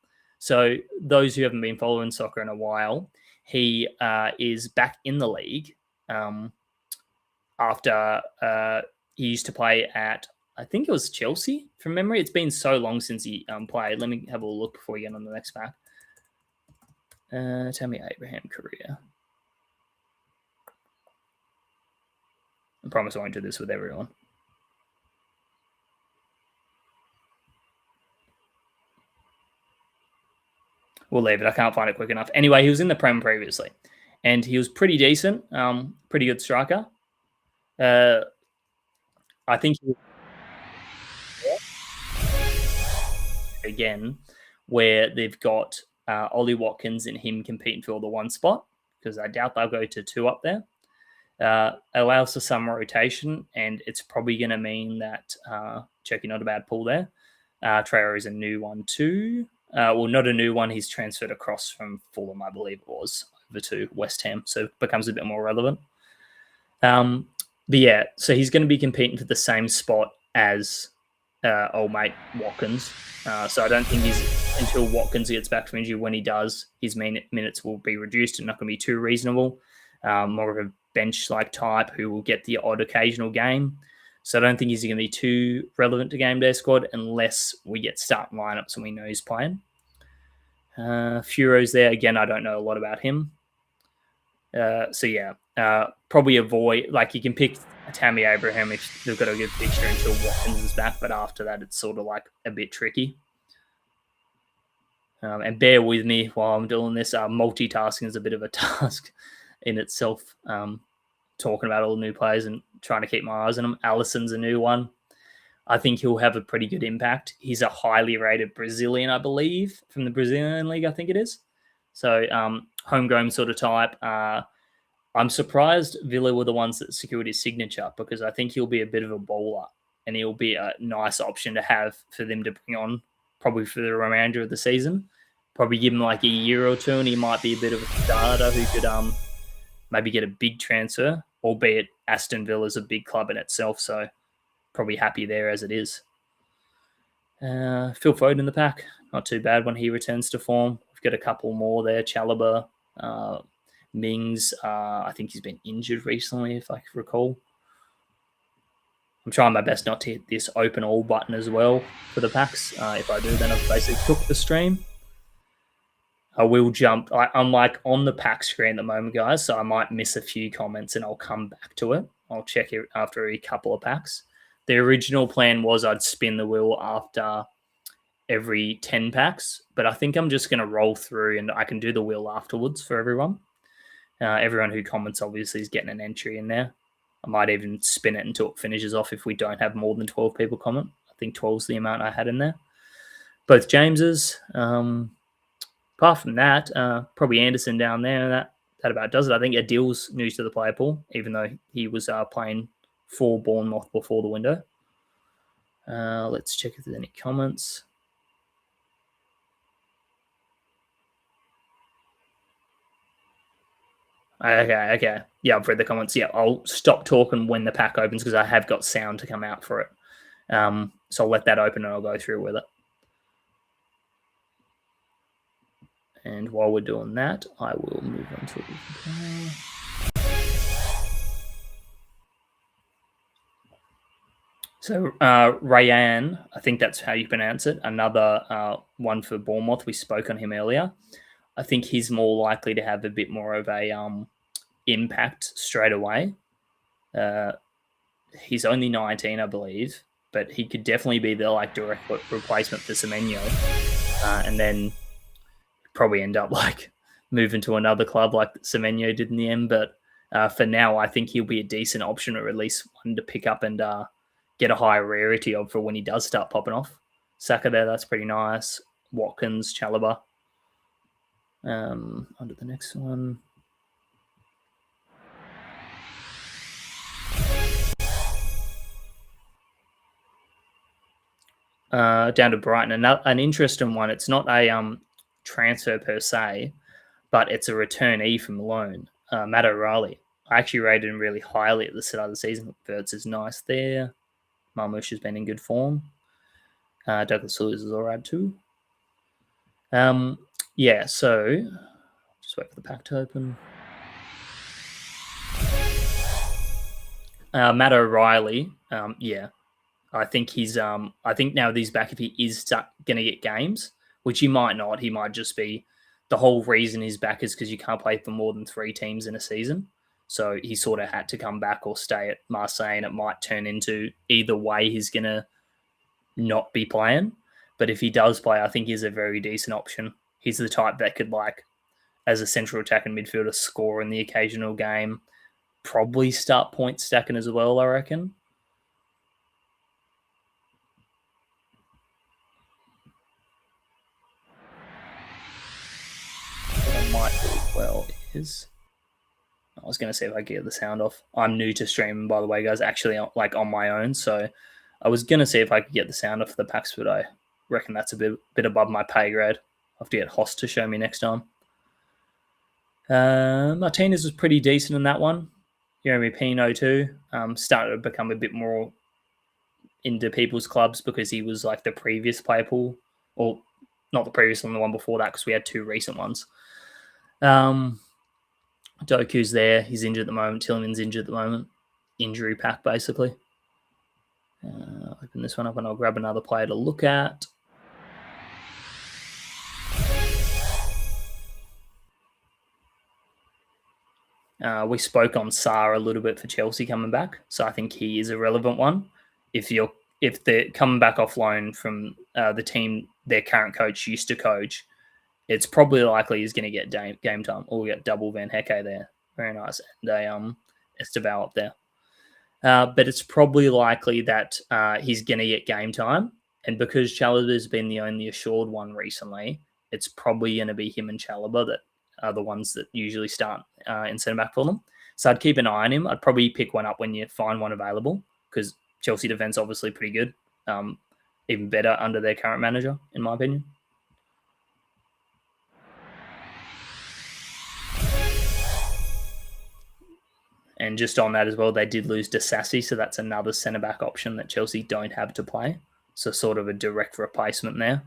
So those who haven't been following soccer in a while, he is back in the league after he used to play at, I think it was Chelsea from memory. It's been so long since he played. Let me have a look before we get on the next pack. Tammy Abraham career. I promise I won't do this with everyone. We'll leave it. I can't find it quick enough. Anyway, he was in the Prem previously, and he was pretty decent, pretty good striker. I think he again where they've got Ollie Watkins and him competing for the one spot, because I doubt they'll go to two up there. Allows for some rotation, and it's probably going to mean that checking not a bad pull there. Traore is a new one too. Well, not a new one. He's transferred across from Fulham, I believe it was, over to West Ham, so it becomes a bit more relevant. But yeah, so he's going to be competing for the same spot as old mate Watkins. So I don't think until Watkins gets back from injury. When he does, his minutes will be reduced and not going to be too reasonable. More of a bench-like type who will get the odd occasional game. So I don't think he's going to be too relevant to game day squad unless we get starting lineups and we know he's playing. Furo's there. Again, I don't know a lot about him. So yeah, probably avoid, like you can pick Tammy Abraham if they've got a good fixture until Watkins is back, but after that it's sort of like a bit tricky. And bear with me while I'm doing this. Multitasking is a bit of a task in itself. Talking about all the new players and trying to keep my eyes on them. Alisson's a new one. I think he'll have a pretty good impact. He's a highly rated Brazilian, I believe, from the Brazilian league, I think it is. So homegrown sort of type. I'm surprised Villa were the ones that secured his signature, because I think he'll be a bit of a bowler and he'll be a nice option to have for them to bring on probably for the remainder of the season. Probably give him like a year or two and he might be a bit of a starter who could maybe get a big transfer, albeit Aston Villa's a big club in itself, so probably happy there as it is. Phil Foden in the pack, not too bad when he returns to form. We've got a couple more there. Chalobah, Mings, I think he's been injured recently, if I recall. I'm trying my best not to hit this open all button as well for the packs. If I do, then I've basically cooked the stream. I will jump. I'm like on the pack screen at the moment, guys, so I might miss a few comments and I'll come back to it. I'll check it after a couple of packs. The original plan was I'd spin the wheel after every 10 packs, but I think I'm just going to roll through and I can do the wheel afterwards for everyone. Everyone who comments obviously is getting an entry in there. I might even spin it until it finishes off if we don't have more than 12 people comment. I think 12 is the amount I had in there. Both James's. Apart from that, probably Anderson down there. That about does it. I think Adil's new to the player pool, even though he was playing for Bournemouth before the window. Let's check if there's any comments. Okay. Yeah, I've read the comments. Yeah, I'll stop talking when the pack opens because I have got sound to come out for it. So I'll let that open and I'll go through with it. And while we're doing that, I will move on to it. So Rayan, I think that's how you pronounce it. Another one for Bournemouth. We spoke on him earlier. I think he's more likely to have a bit more of a impact straight away. He's only 19, I believe, but he could definitely be the direct replacement for Semenyo, and then probably end up moving to another club like Semenyo did in the end. But for now, I think he'll be a decent option, or at least one to pick up and get a higher rarity of for when he does start popping off. Saka there, that's pretty nice. Watkins, Chalobah. Onto the next one. Down to Brighton, an interesting one. It's not a transfer per se, but it's a returnee from loan. Matt O'Reilly. I actually rated him really highly at the start of the season. Verts is nice there. Marmoush has been in good form. Douglas Lewis is all right too. Yeah, so just wait for the pack to open. Matt O'Reilly, yeah, I think he's. I think now that he's back, if he is going to get games, which he might not, he might just be. The whole reason he's back is because you can't play for more than 3 teams in a season. So he sort of had to come back or stay at Marseille, and it might turn into either way he's going to not be playing. But if he does play, I think he's a very decent option. He's the type that could, like, as a central attacking midfielder, score in the occasional game, probably start point stacking as well, I reckon. What I might do as well is, I was going to see if I could get the sound off. I'm new to streaming, by the way, guys, actually, like, on my own. So I was going to see if I could get the sound off the packs, but I reckon that's a bit above my pay grade. I'll have to get Hoss to show me next time. Martinez was pretty decent in that one. Jeremy Pino too. Started to become a bit more into people's clubs because he was like the previous player pool, or not the previous one, the one before that, because we had 2 recent ones. Doku's there. He's injured at the moment. Tillman's injured at the moment. Injury pack, basically. Open this one up and I'll grab another player to look at. We spoke on Sarr a little bit for Chelsea coming back, so I think he is a relevant one. If they're coming back off loan from the team their current coach used to coach, it's probably likely he's going to get game time. Or we get double Van Hecke there, very nice, and a Esteval up there. But it's probably likely that he's going to get game time, and because Chalobah's been the only assured one recently, it's probably going to be him and Chalobah that are the ones that usually start in centre back for them. So I'd keep an eye on him. I'd probably pick one up when you find one available, because Chelsea defence obviously pretty good. Even better under their current manager, in my opinion. And just on that as well, they did lose Disasi, so that's another centre-back option that Chelsea don't have to play. So sort of a direct replacement there.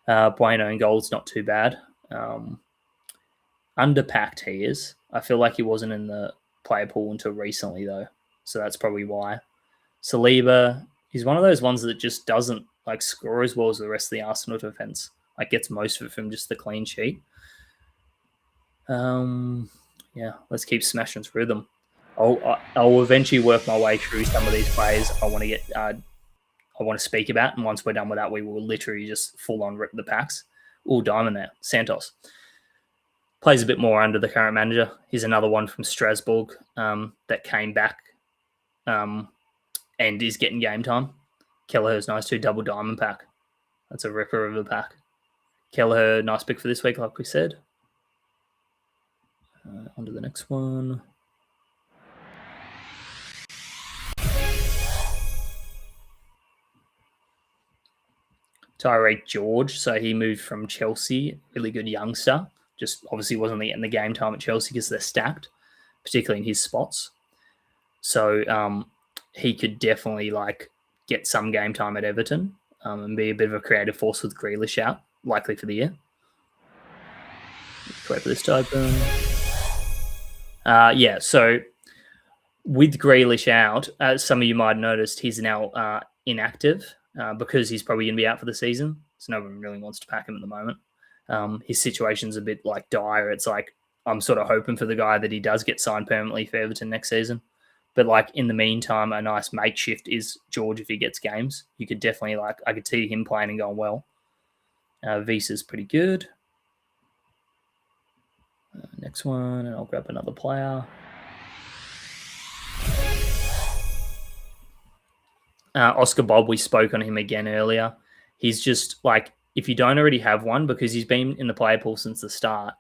Bueno and goal's not too bad. Underpacked he is. I feel like he wasn't in the player pool until recently, though. So that's probably why. Saliba, he's one of those ones that just doesn't like score as well as the rest of the Arsenal defence. Like, gets most of it from just the clean sheet. Yeah, let's keep smashing through them. I'll eventually work my way through some of these players I want to get. I want to speak about, and once we're done with that, we will literally just full on rip the packs. Diamond there, Santos plays a bit more under the current manager. He's another one from Strasbourg that came back and is getting game time. Kelleher's nice too, double diamond pack. That's a ripper of a pack. Kelleher, nice pick for this week, like we said. On to the next one. Tyreek George, so he moved from Chelsea, really good youngster. Just obviously wasn't getting the game time at Chelsea because they're stacked, particularly in his spots. So he could definitely like get some game time at Everton and be a bit of a creative force with Grealish out, likely for the year. Wait for this to open. Yeah, so with Grealish out, as some of you might have noticed, he's now inactive because he's probably going to be out for the season. So no one really wants to pack him at the moment. His situation's a bit like dire. It's like I'm sort of hoping for the guy that he does get signed permanently for Everton next season. But like in the meantime, a nice makeshift is George if he gets games. You could definitely I could see him playing and going well. Visa's pretty good. Next one, and I'll grab another player. Oscar Bob, we spoke on him again earlier. He's just like, if you don't already have one, because he's been in the player pool since the start,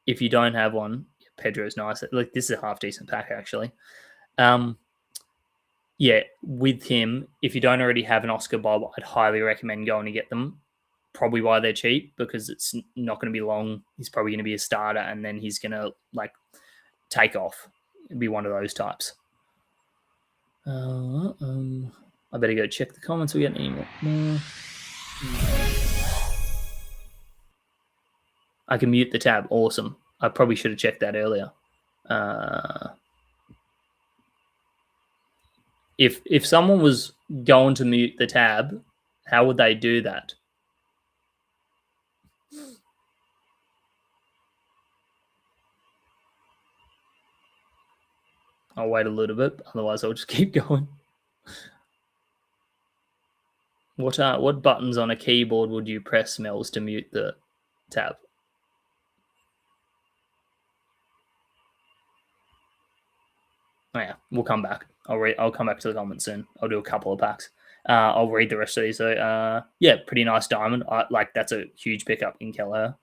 if you don't have one, Pedro's nice. Like, this is a half decent pack, actually. Yeah, with him, if you don't already have an Oscar Bob, I'd highly recommend going to get them. Probably why they're cheap, because it's not going to be long. He's probably going to be a starter, and then he's going to like take off. It'd be one of those types. I better go check the comments. We get any more? I can mute the tab. Awesome. I probably should have checked that earlier. If someone was going to mute the tab, how would they do that? I'll wait a little bit, otherwise I'll just keep going. What buttons on a keyboard would you press, Mel's, to mute the tab? Oh yeah, we'll come back. I'll come back to the comments soon. I'll do a couple of packs. I'll read the rest of these. So yeah, pretty nice diamond. That's a huge pickup in Keller.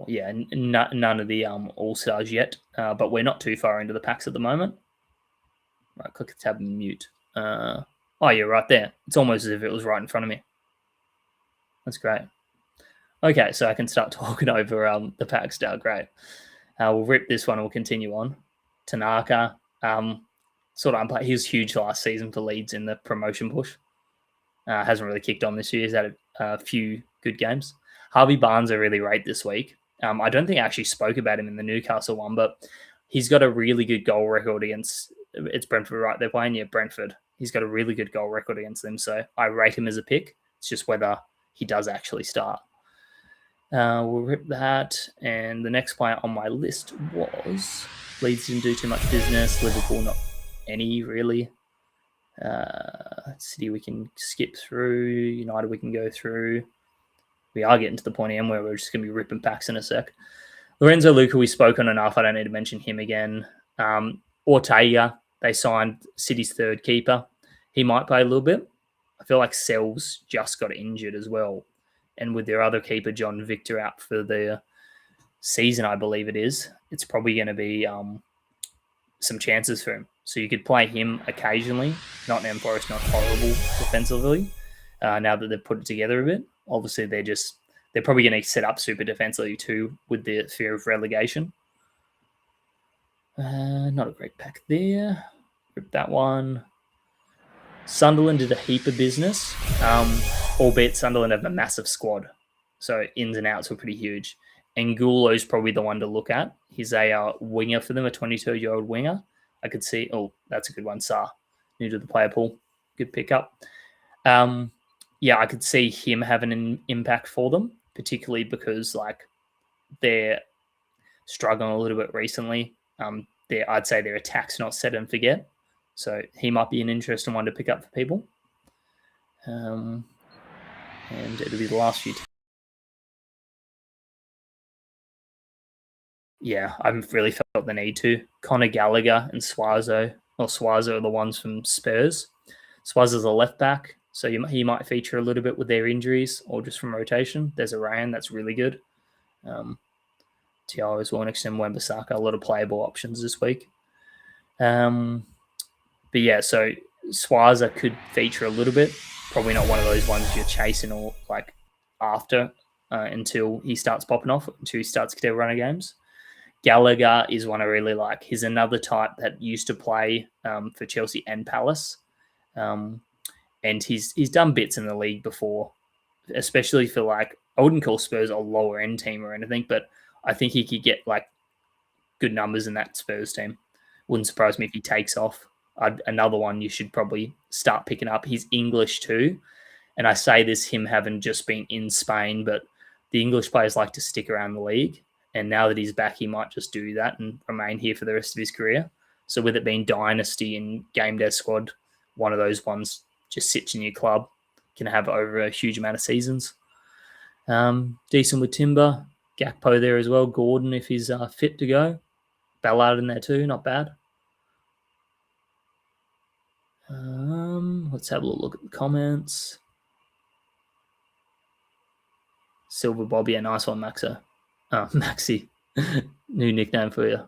Yeah, none of the all stars yet, but we're not too far into the packs at the moment. Right, click the tab and mute. Oh, you're right there. It's almost as if it was right in front of me. That's great. Okay, so I can start talking over the packs now. Great. We'll rip this one and we'll continue on. Tanaka, sort of unplayed. He was huge last season for Leeds in the promotion push. Hasn't really kicked on this year. He's had a few good games. Harvey Barnes I really rate this week. I don't think I actually spoke about him in the Newcastle one, but he's got a really good goal record against, it's Brentford, right? They're playing, yeah, Brentford. He's got a really good goal record against them, so I rate him as a pick. It's just whether he does actually start. We'll rip that, and the next player on my list was Leeds didn't do too much business. Liverpool, not any, really. City we can skip through. United we can go through. We are getting to the point where we're just going to be ripping packs in a sec. Lorenzo Luca, we spoke on enough. I don't need to mention him again. Ortega, they signed City's third keeper. He might play a little bit. I feel like Sells just got injured as well. And with their other keeper, John Victor, out for the season, I believe it is, it's probably going to be some chances for him. So you could play him occasionally. Nottingham Forest not horrible defensively now that they've put it together a bit. Obviously, they're probably going to set up super defensively too with the fear of relegation. Not a great pack there. Rip that one. Sunderland did a heap of business, albeit Sunderland have a massive squad. So ins and outs were pretty huge. Angulo's probably the one to look at. He's a winger for them, a 22-year-old winger. I could see, that's a good one, Sa. New to the player pool. Good pickup. Yeah, I could see him having an impact for them, particularly because they're struggling a little bit recently. I'd say their attack's not set and forget. So he might be an interesting one to pick up for people. And it'll be the last few. Yeah, I've really felt the need to. Conor Gallagher and Suazo. Well, Suazo are the ones from Spurs. Suazo's a left back, so he might feature a little bit with their injuries or just from rotation. There's a Ryan that's really good. Tiago as well next to him, Wan-Bissaka. A lot of playable options this week. But yeah, so Suazo could feature a little bit. Probably not one of those ones you're chasing or after until he starts popping off, until he starts getting run of games. Gallagher is one I really like. He's another type that used to play for Chelsea and Palace. And he's done bits in the league before, especially for I wouldn't call Spurs a lower end team or anything, but I think he could get good numbers in that Spurs team. Wouldn't surprise me if he takes off. Another one you should probably start picking up. He's English too. And I say this, him having just been in Spain, but the English players like to stick around the league. And now that he's back, he might just do that and remain here for the rest of his career. So with it being Dynasty and GameDay squad, one of those ones just sits in your club, can have over a huge amount of seasons. Decent with Timber. Gakpo there as well. Gordon, if he's fit to go. Ballard in there too, not bad. Let's have a look at the comments. Silver Bobby, a nice one, Maxo. Oh, Maxi. New nickname for you.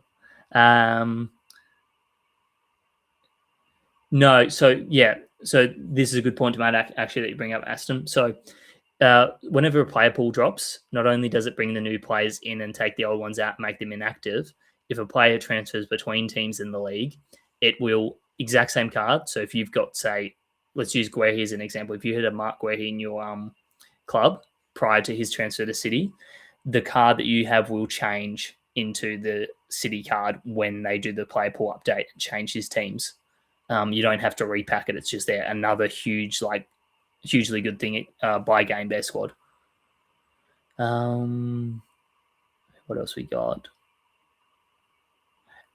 No, so yeah, so this is a good point to make actually that you bring up, Aston. So whenever a player pool drops, not only does it bring the new players in and take the old ones out, make them inactive, if a player transfers between teams in the league, it will exact same card. So if you've got, say, let's use Guehi as an example. If you had a Mark Guehi in your club prior to his transfer to City, the card that you have will change into the City card when they do the player pool update and change his teams. You don't have to repack it. It's just there. Another hugely good thing by GameDay squad. What else we got?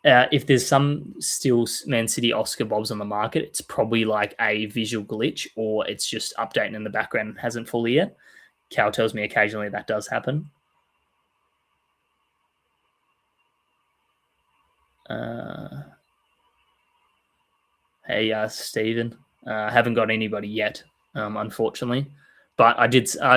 If there's some still Man City Oscar Bobs on the market, it's probably like a visual glitch or it's just updating in the background and hasn't fully yet. Cal tells me occasionally that does happen. Hey, Stephen. Haven't got anybody yet, unfortunately. But I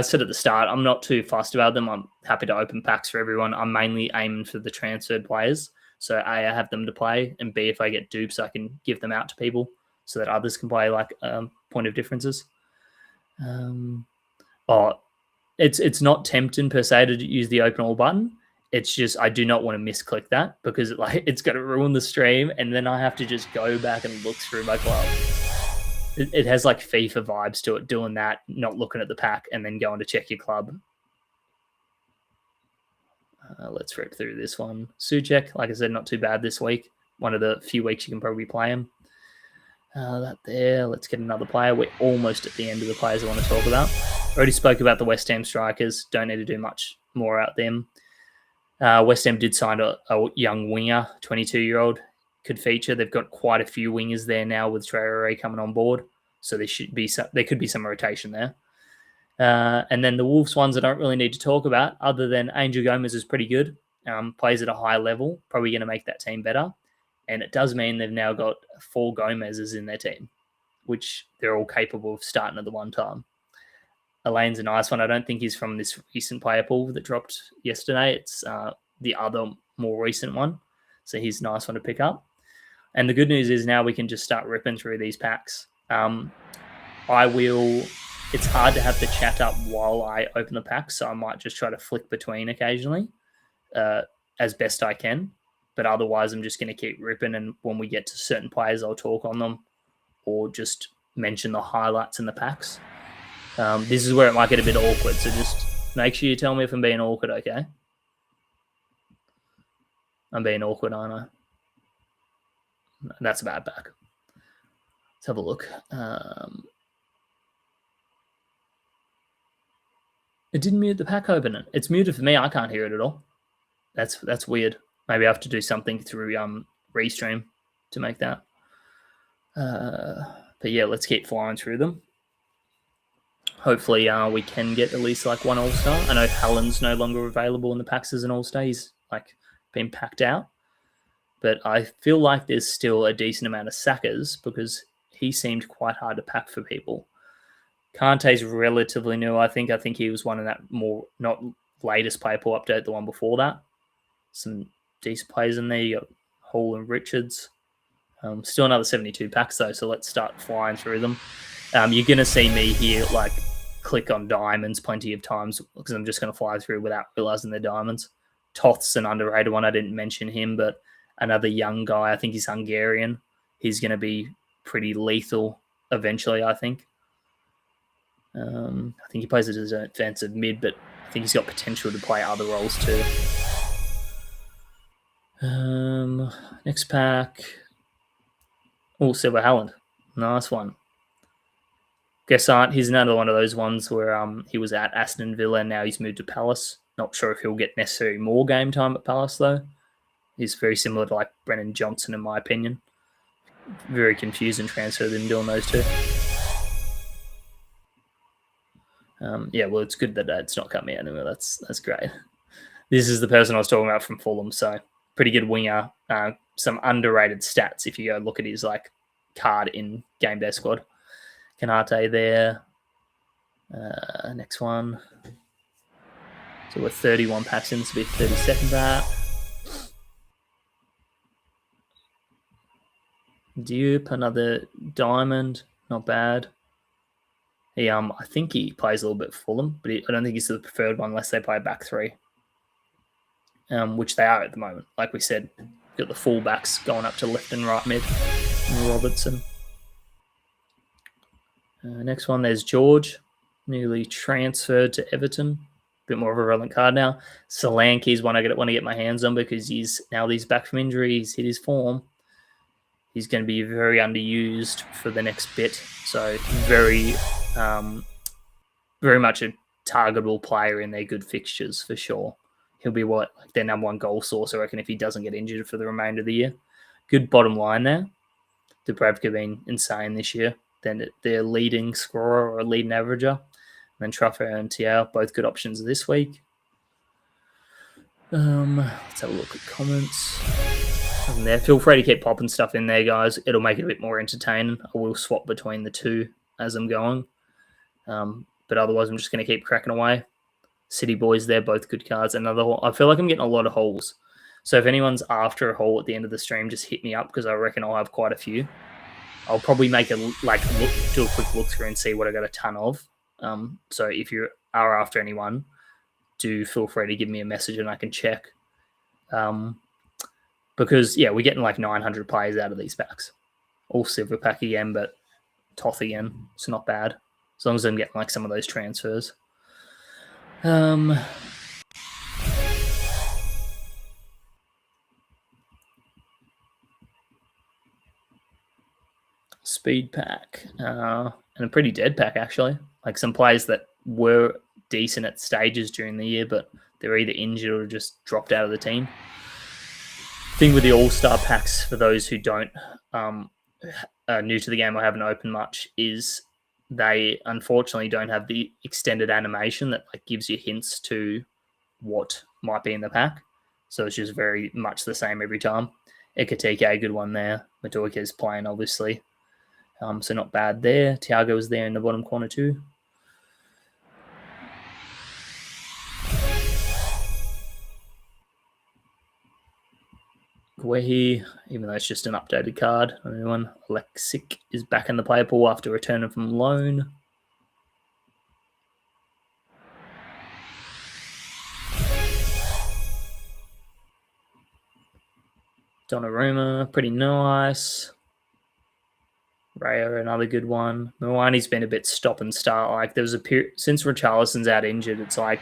said at the start, I'm not too fussed about them. I'm happy to open packs for everyone. I'm mainly aiming for the transferred players. So A, I have them to play, and B, if I get dupes, I can give them out to people so that others can play like point of differences. It's not tempting per se to use the open all button. It's just I do not want to misclick that because it's going to ruin the stream, and then I have to just go back and look through my club. It has like FIFA vibes to it, doing that, not looking at the pack, and then going to check your club. Let's rip through this one. Suchek, like I said, not too bad this week. One of the few weeks you can probably play him. That there. Let's get another player. We're almost at the end of the players I want to talk about. Already spoke about the West Ham strikers. Don't need to do much more out them. West Ham did sign a young winger, 22-year-old, could feature. They've got quite a few wingers there now with Traore coming on board, so there could be some rotation there. And then the Wolves ones I don't really need to talk about, other than Angel Gomez is pretty good, plays at a high level, probably going to make that team better. And it does mean they've now got 4 Gomez's in their team, which they're all capable of starting at the one time. Elaine's a nice one. I don't think he's from this recent player pool that dropped yesterday. It's the other more recent one. So he's a nice one to pick up. And the good news is now we can just start ripping through these packs. It's hard to have the chat up while I open the packs, so I might just try to flick between occasionally as best I can. But otherwise, I'm just going to keep ripping, and when we get to certain players, I'll talk on them or just mention the highlights in the packs. This is where it might get a bit awkward, so just make sure you tell me if I'm being awkward, okay? I'm being awkward, aren't I? That's a bad pack. Let's have a look. It didn't mute the pack opener. It's muted for me. I can't hear it at all. That's weird. Maybe I have to do something through Restream to make that. But yeah, let's keep flying through them. Hopefully we can get at least like one All-Star. I know Hallen's no longer available in the packs as an All-Star. He's like been packed out. But I feel like there's still a decent amount of Sackers because he seemed quite hard to pack for people. Kante's relatively new, I think. I think he was one of that more, not latest player pool update, the one before that. Some decent players in there. You got Hall and Richards. Still another 72 packs, though, so let's start flying through them. You're going to see me here, like, click on diamonds plenty of times because I'm just going to fly through without realizing they're diamonds. Toth's an underrated one. I didn't mention him, but another young guy. I think he's Hungarian. He's going to be pretty lethal eventually, I think. I think he plays it as an offensive mid, but I think he's got potential to play other roles too. Next pack. Oh, Silver Haaland. Nice one. Gessant, he's another one of those ones where he was at Aston Villa and now he's moved to Palace. Not sure if he'll get necessarily more game time at Palace, though. He's very similar to like Brennan Johnson, in my opinion. Very confusing transfer them doing those two. Yeah, well, it's good that it's not cut me out anyway. That's great. This is the person I was talking about from Fulham, so pretty good winger. Some underrated stats if you go look at his like card in GameDay squad. Kanate there. Next one. So we're 31 packs in. This will be 32nd pack. Dupe, another diamond. Not bad. I think he plays a little bit Fulham, but I don't think he's the preferred one unless they play back three, which they are at the moment. Like we said, got the fullbacks going up to left and right mid. And Robertson. Next one, there's George, newly transferred to Everton. Bit more of a relevant card now. Solanke's one I want to get my hands on because he's back from injury. He's hit his form. He's going to be very underused for the next bit. So very much a targetable player in their good fixtures for sure. He'll be their number one goal source, I reckon, if he doesn't get injured for the remainder of the year. Good bottom line there. Dubravka been insane this year. Then their leading scorer or leading averager. And then Truffert and Tiao, both good options this week. Let's have a look at comments. There. Feel free to keep popping stuff in there, guys. It'll make it a bit more entertaining. I will swap between the two as I'm going. But otherwise, I'm just going to keep cracking away. City Boys there, both good cards. Another haul. I feel like I'm getting a lot of hauls. So if anyone's after a haul at the end of the stream, just hit me up because I reckon I'll have quite a few. I'll probably make do a quick look through and see what I got a ton of. So if you are after anyone, do feel free to give me a message and I can check. Because, yeah, we're getting like 900 players out of these packs. All silver pack again, but Toth again. It's not bad. As long as I'm getting like some of those transfers. Speed pack. And a pretty dead pack, actually. Like some players that were decent at stages during the year, but they're either injured or just dropped out of the team. Thing with the all-star packs, for those who don't are new to the game or haven't opened much, is they unfortunately don't have the extended animation that like gives you hints to what might be in the pack. So it's just very much the same every time. Ekatike, good one there. Maduika's playing, obviously. So not bad there. Thiago was there in the bottom corner too. Guehi, even though it's just an updated card. Anyone? Lexic is back in the player pool after returning from loan. Donnarumma, pretty nice. Raya, another good one. Moani's been a bit stop and start. Like there was a period since Richarlison's out injured, it's like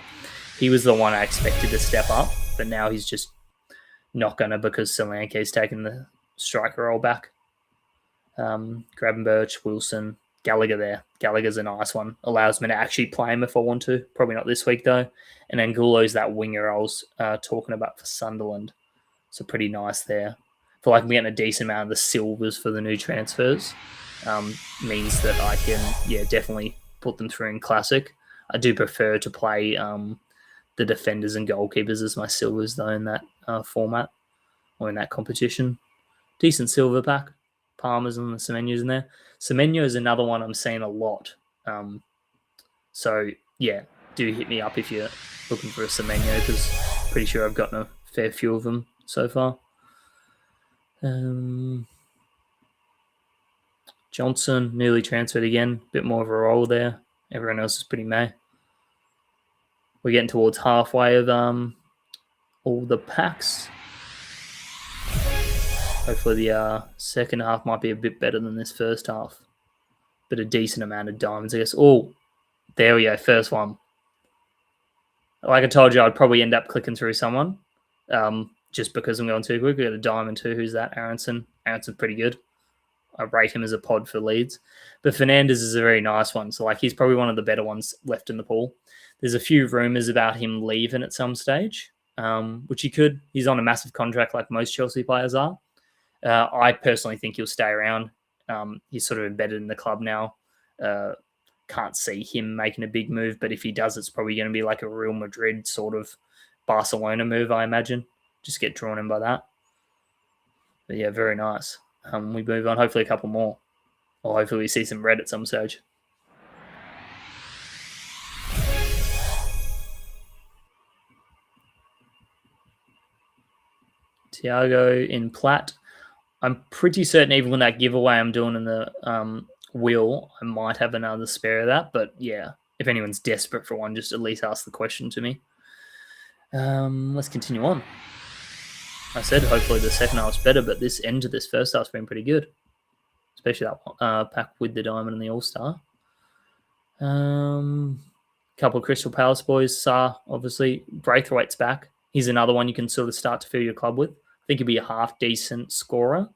he was the one I expected to step up, but now he's just not gonna because Solanke's taken the striker role back. Gravenberch, Wilson, Gallagher there. Gallagher's a nice one. Allows me to actually play him if I want to. Probably not this week though. And Angulo's that winger I was talking about for Sunderland. So pretty nice there. I feel like I'm getting a decent amount of the silvers for the new transfers. Means that I can, definitely put them through in Classic. I do prefer to play the defenders and goalkeepers as my silvers, though, in that format or in that competition. Decent silver pack. Palmer's and the Semenyo's in there. Semenyo is another one I'm seeing a lot. So, do hit me up if you're looking for a Semenyo, because pretty sure I've gotten a fair few of them so far. Johnson, newly transferred again. Bit more of a role there. Everyone else is pretty meh. We're getting towards halfway of all the packs. Hopefully the second half might be a bit better than this first half. But a decent amount of diamonds, I guess. Oh, there we go. First one. Like I told you, I'd probably end up clicking through someone. Just because I'm going too quick. We got a diamond too. Who's that? Aronson. Aronson's pretty good. I rate him as a pod for Leeds. But Fernandez is a very nice one. So, he's probably one of the better ones left in the pool. There's a few rumours about him leaving at some stage, which he could. He's on a massive contract like most Chelsea players are. I personally think he'll stay around. He's sort of embedded in the club now. Can't see him making a big move, but if he does, it's probably going to be like a Real Madrid sort of Barcelona move, I imagine. Just get drawn in by that. But yeah, very nice. We move on. Hopefully, a couple more, or hopefully we see some red at some stage. Tiago in plat. I'm pretty certain even with that giveaway I'm doing in the wheel, I might have another spare of that. But yeah, if anyone's desperate for one, just at least ask the question to me. Let's continue on. I said hopefully the second half's better, but this end to this first half's been pretty good, especially that pack with the diamond and the all-star. Couple of Crystal Palace boys. Sa, obviously. Braithwaite's back. He's another one you can sort of start to fill your club with. I think he'd be a half-decent scorer.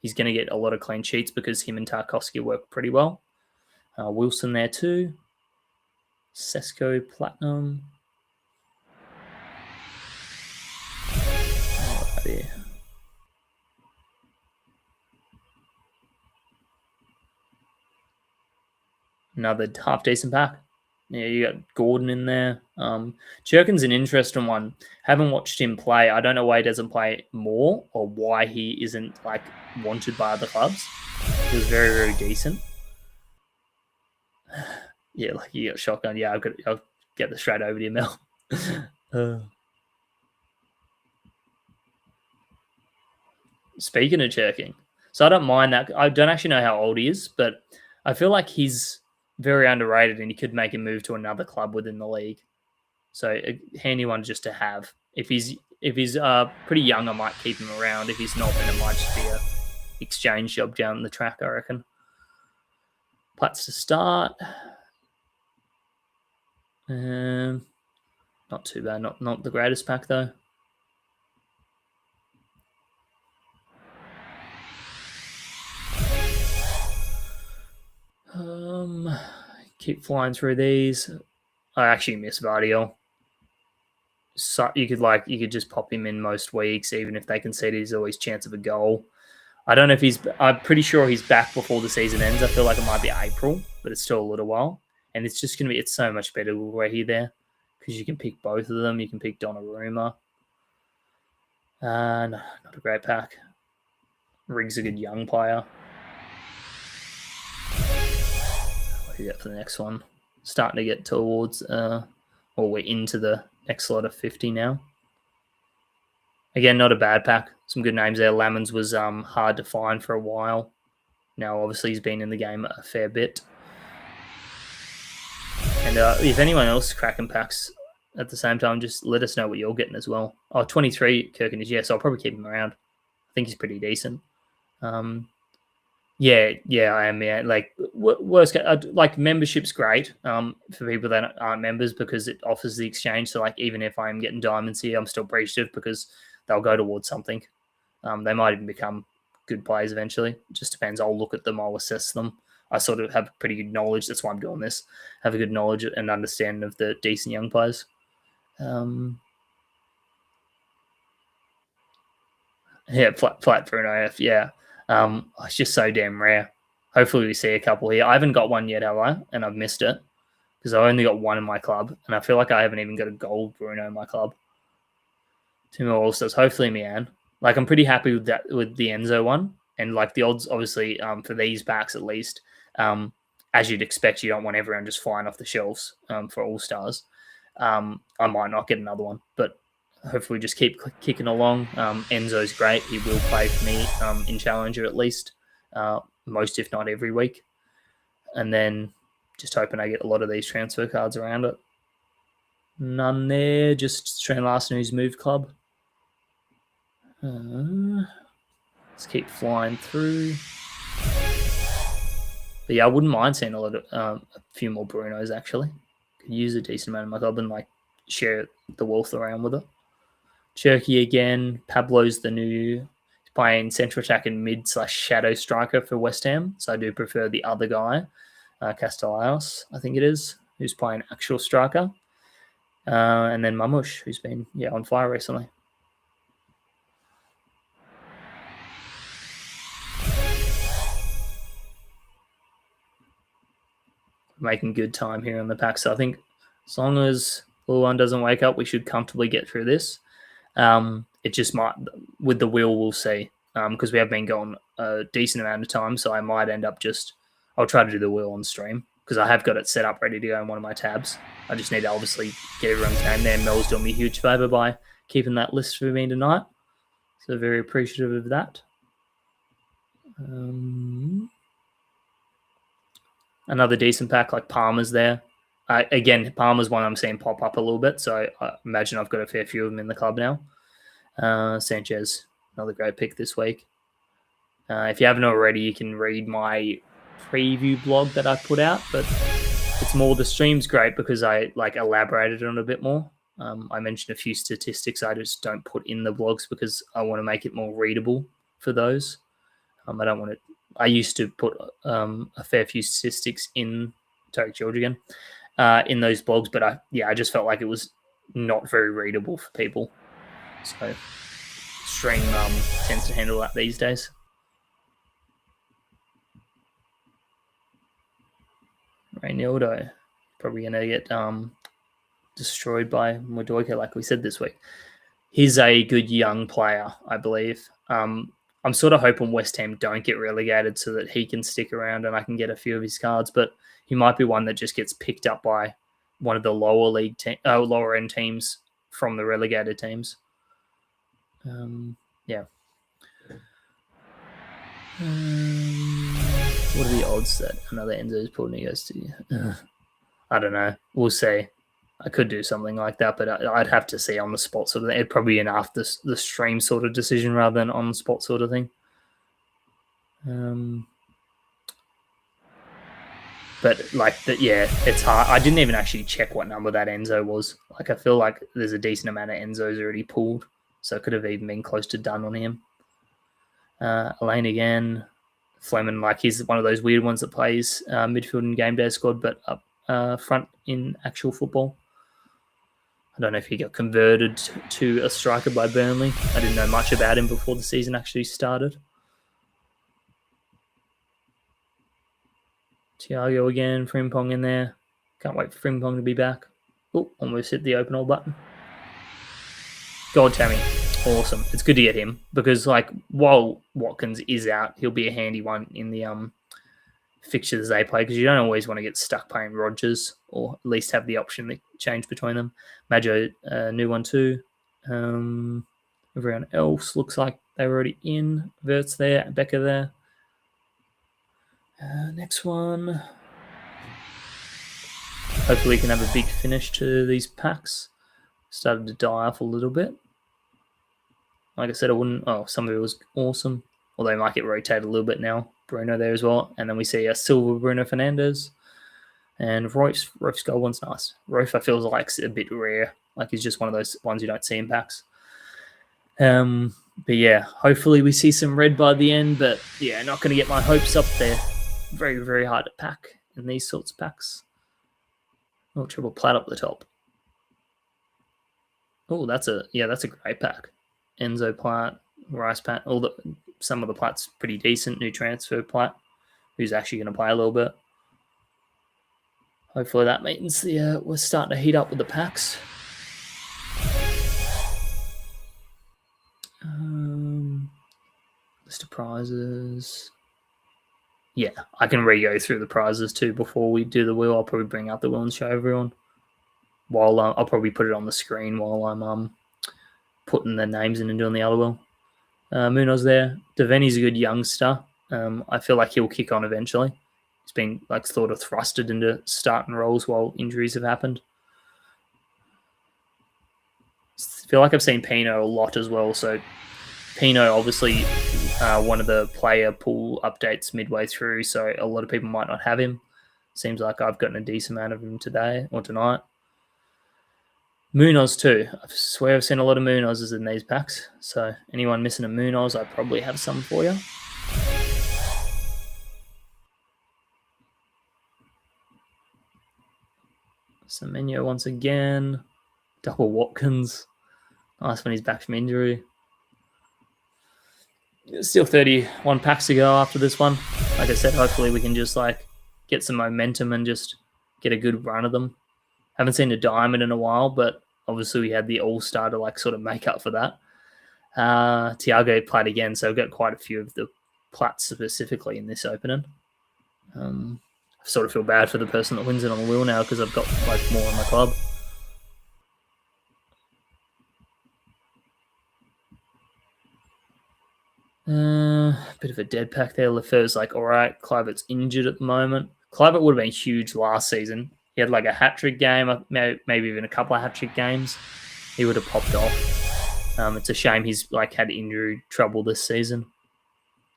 He's going to get a lot of clean sheets because him and Tarkovsky work pretty well. Wilson there too. Sesko Platinum. Alrighty. Another half-decent pack. Yeah, you got Gordon in there. Churkin's an interesting one. Haven't watched him play. I don't know why he doesn't play more or why he isn't like wanted by other clubs. He was very, very decent. Yeah, like you got shotgun. Yeah, I'll get this straight over to you, Mel. Speaking of Churking, so I don't mind that. I don't actually know how old he is, but I feel like he's very underrated and he could make a move to another club within the league. So a handy one just to have. If he's pretty young, I might keep him around. If he's not, then it might just be a exchange job down the track, I reckon. Plats to start. Not too bad. Not the greatest pack though. Keep flying through these. I actually miss Vardiel. So you could just pop him in most weeks, even if they concede. He's always chance of a goal. I don't know if I'm pretty sure he's back before the season ends. I feel like it might be April, but it's still a little while. And it's just it's so much better with he there because you can pick both of them. You can pick Donnarumma. No, not a great pack. Riggs a good young player. What do you get for the next one? Starting to get towards, we're into the next lot of 50 now. Again, not a bad pack. Some good names there. Lamons was hard to find for a while. Now, obviously, he's been in the game a fair bit. And if anyone else is cracking packs at the same time, just let us know what you're getting as well. 23 Kirkin is, yes, I'll probably keep him around. I think he's pretty decent. Yeah, I am. Yeah, like worst case, like membership's great for people that aren't members because it offers the exchange. So like even if I'm getting diamonds here, I'm still appreciative because they'll go towards something. They might even become good players eventually. It just depends. I'll look at them. I'll assess them. I sort of have pretty good knowledge. That's why I'm doing this. Have a good knowledge and understanding of the decent young players. Yeah, flat for an AF. Yeah. It's just so damn rare. Hopefully we see a couple here. I haven't got one yet, have I? And I've missed it because I only got one in my club, and I feel like I haven't even got a gold Bruno in my club. Two more All-Stars. Hopefully, Mian. Like I'm pretty happy with that with the Enzo one, and like the odds, obviously, for these packs at least, as you'd expect, you don't want everyone just flying off the shelves for All-Stars. I might not get another one, but hopefully just keep kicking along. Enzo's great. He will play for me in Challenger at least, most if not every week. And then just hoping I get a lot of these transfer cards around it. None there. Just Trent Larson, who's moved club. Let's keep flying through. But yeah, I wouldn't mind seeing a few more Brunos actually. Could use a decent amount of my club and like share the wealth around with it. Cherky again. Pablo's the new playing central attack and mid/shadow striker for West Ham. So I do prefer the other guy, Castellanos, I think it is, who's playing actual striker. And then Mamush, who's been on fire recently. Making good time here on the pack. So I think as long as Blue One doesn't wake up, we should comfortably get through this. It just might, with the wheel, we'll see. because we have been going a decent amount of time. So I might end up I'll try to do the wheel on stream because I have got it set up ready to go in one of my tabs. I just need to obviously get everyone's name there. Mel's doing me a huge favor by keeping that list for me tonight. So very appreciative of that. Another decent pack like Palmer's there. Again, Palmer's one I'm seeing pop up a little bit, so I imagine I've got a fair few of them in the club now. Sanchez, another great pick this week. If you haven't already, you can read my preview blog that I put out, but it's more the stream's great because I elaborated on it a bit more. I mentioned a few statistics I just don't put in the blogs because I want to make it more readable for those. I don't want to. I used to put a fair few statistics in Tarek George again in those blogs, but I just felt like it was not very readable for people. So stream tends to handle that these days. Reynaldo probably going to get destroyed by Madoika, like we said this week. He's a good young player, I believe. I'm sort of hoping West Ham don't get relegated so that he can stick around and I can get a few of his cards, but he might be one that just gets picked up by one of the lower end teams from the relegated teams. Yeah. What are the odds that another Enzo's pulled and he goes to? I don't know. We'll see. I could do something like that, but I'd have to see on the spot sort of thing. It'd probably be an after the stream sort of decision rather than on the spot sort of thing. But it's hard. I didn't even actually check what number that Enzo was. Like, I feel like there's a decent amount of Enzos already pulled, so it could have even been close to done on him. Elaine again. Fleming, he's one of those weird ones that plays midfield in GameDay squad, but up front in actual football. I don't know if he got converted to a striker by Burnley. I didn't know much about him before the season actually started. Thiago again, Frimpong in there. Can't wait for Frimpong to be back. Oh, almost hit the open all button. Go on, Tammy. Awesome. It's good to get him because, while Watkins is out, he'll be a handy one in the fixtures they play because you don't always want to get stuck playing Rodgers or at least have the option to change between them. Majo, new one too. Everyone else looks like they were already in. Vert's there, Becca there. Next one. Hopefully we can have a big finish to these packs. Started to die off a little bit. Like I said, I wouldn't... Oh, some of it was awesome. Although they might get rotated a little bit now. Bruno there as well. And then we see a silver Bruno Fernandes. And Roif's gold one's nice. Roif, I feel like a bit rare. He's just one of those ones you don't see in packs. But yeah, hopefully we see some red by the end. But yeah, not going to get my hopes up there. Very, very hard to pack in these sorts of packs. Oh, triple plat up the top. Oh, that's a great pack. Enzo plat, Rice plat, some of the plats pretty decent. New transfer plat, who's actually going to play a little bit. Hopefully that means we're starting to heat up with the packs. List of prizes. Yeah, I can re-go through the prizes too before we do the wheel. I'll probably bring out the wheel and show everyone. While I'll probably put it on the screen while I'm putting the names in and doing the other wheel. Munoz there. Deveni's a good youngster. I feel like he'll kick on eventually. He's been sort of thrusted into starting roles while injuries have happened. I feel like I've seen Pino a lot as well. So Pino, obviously, one of the player pool updates midway through, so a lot of people might not have him. Seems like I've gotten a decent amount of him today or tonight. Munoz too. I swear I've seen a lot of Munozes in these packs. So anyone missing a Munoz, I probably have some for you. Semenyo once again. Double Watkins. Nice when he's back from injury. Still 31 packs to go after this one. Like I said, hopefully we can just get some momentum and just get a good run of them. Haven't seen a diamond in a while, but obviously we had the All-Star to sort of make up for that. Thiago played again, so I've got quite a few of the plats specifically in this opening. I sort of feel bad for the person that wins it on the wheel now because I've got like more in my club. Bit of a dead pack there. Lefeur's like, all right, Kluivert's injured at the moment. Kluivert would have been huge last season. He had like a hat-trick game, maybe even a couple of hat-trick games. He would have popped off. It's a shame he's like had injury trouble this season.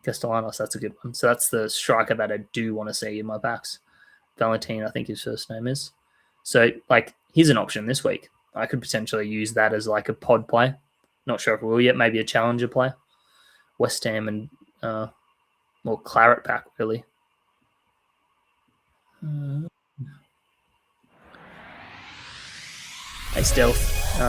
Castellanos, that's a good one. So that's the striker that I do want to see in my packs. Valentin, I think his first name is. So like, here's an option this week. I could potentially use that as like a pod play. Not sure if we will yet. Maybe a challenger play. West Ham and more claret pack really. Hey Stealth,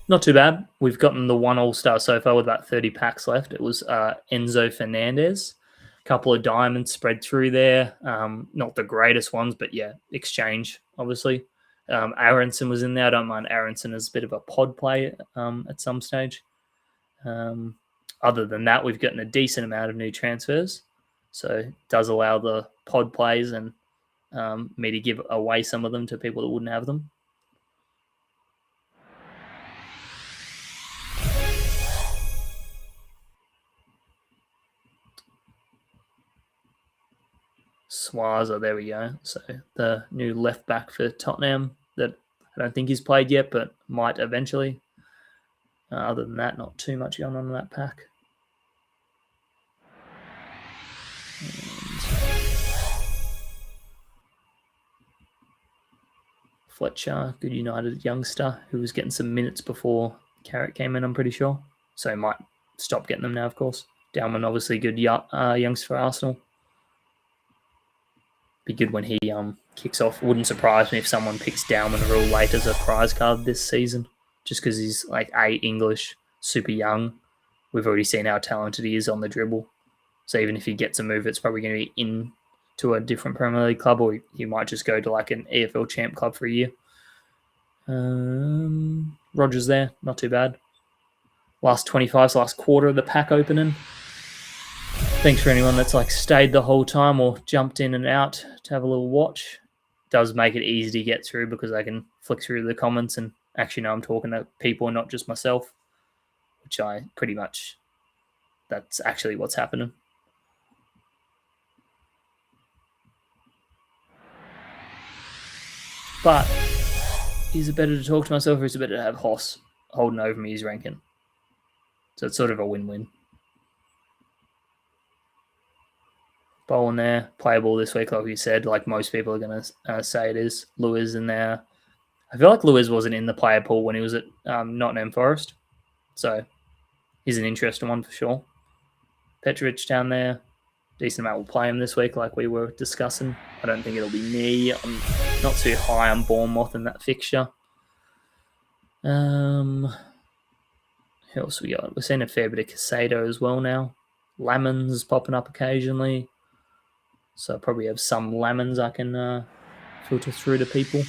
not too bad. We've gotten the one All-Star so far with about 30 packs left. It was Enzo Fernandez, a couple of diamonds spread through there. Not the greatest ones, but yeah, exchange obviously. Aronson was in there. I don't mind Aronson as a bit of a pod play at some stage. Other than that, we've gotten a decent amount of new transfers. So it does allow the pod plays and me to give away some of them to people that wouldn't have them. Swaza, there we go. So the new left back for Tottenham that I don't think he's played yet, but might eventually. Other than that, not too much going on in that pack. Fletcher, good United youngster who was getting some minutes before Carrot came in, I'm pretty sure. So he might stop getting them now, of course. Dalman, obviously good youngster for Arsenal. Be good when he kicks off. Wouldn't surprise me if someone picks Dalman real late as a prize card this season, just because he's like English, super young. We've already seen how talented he is on the dribble. So even if he gets a move, it's probably going to be into a different Premier League club, or he might just go to like an EFL champ club for a year. Rogers there, not too bad. Last 25, last quarter of the pack opening. Thanks for anyone that's like stayed the whole time or jumped in and out to have a little watch. It does make it easy to get through because I can flick through the comments and actually know I'm talking to people and not just myself, which I pretty much, that's actually what's happening. But is it better to talk to myself or is it better to have Hoss holding over me his ranking? So it's sort of a win-win. Bowling there, playable this week, like we said, like most people are going to say it is. Lewis in there. I feel like Lewis wasn't in the player pool when he was at Nottingham Forest. So he's an interesting one for sure. Petrovic down there. Decent amount will play him this week, like we were discussing. I don't think it'll be me. I'm not too high on Bournemouth in that fixture. Who else we got? We're seeing a fair bit of Casado as well now. Lamons popping up occasionally. So I probably have some lemons I can filter through to people.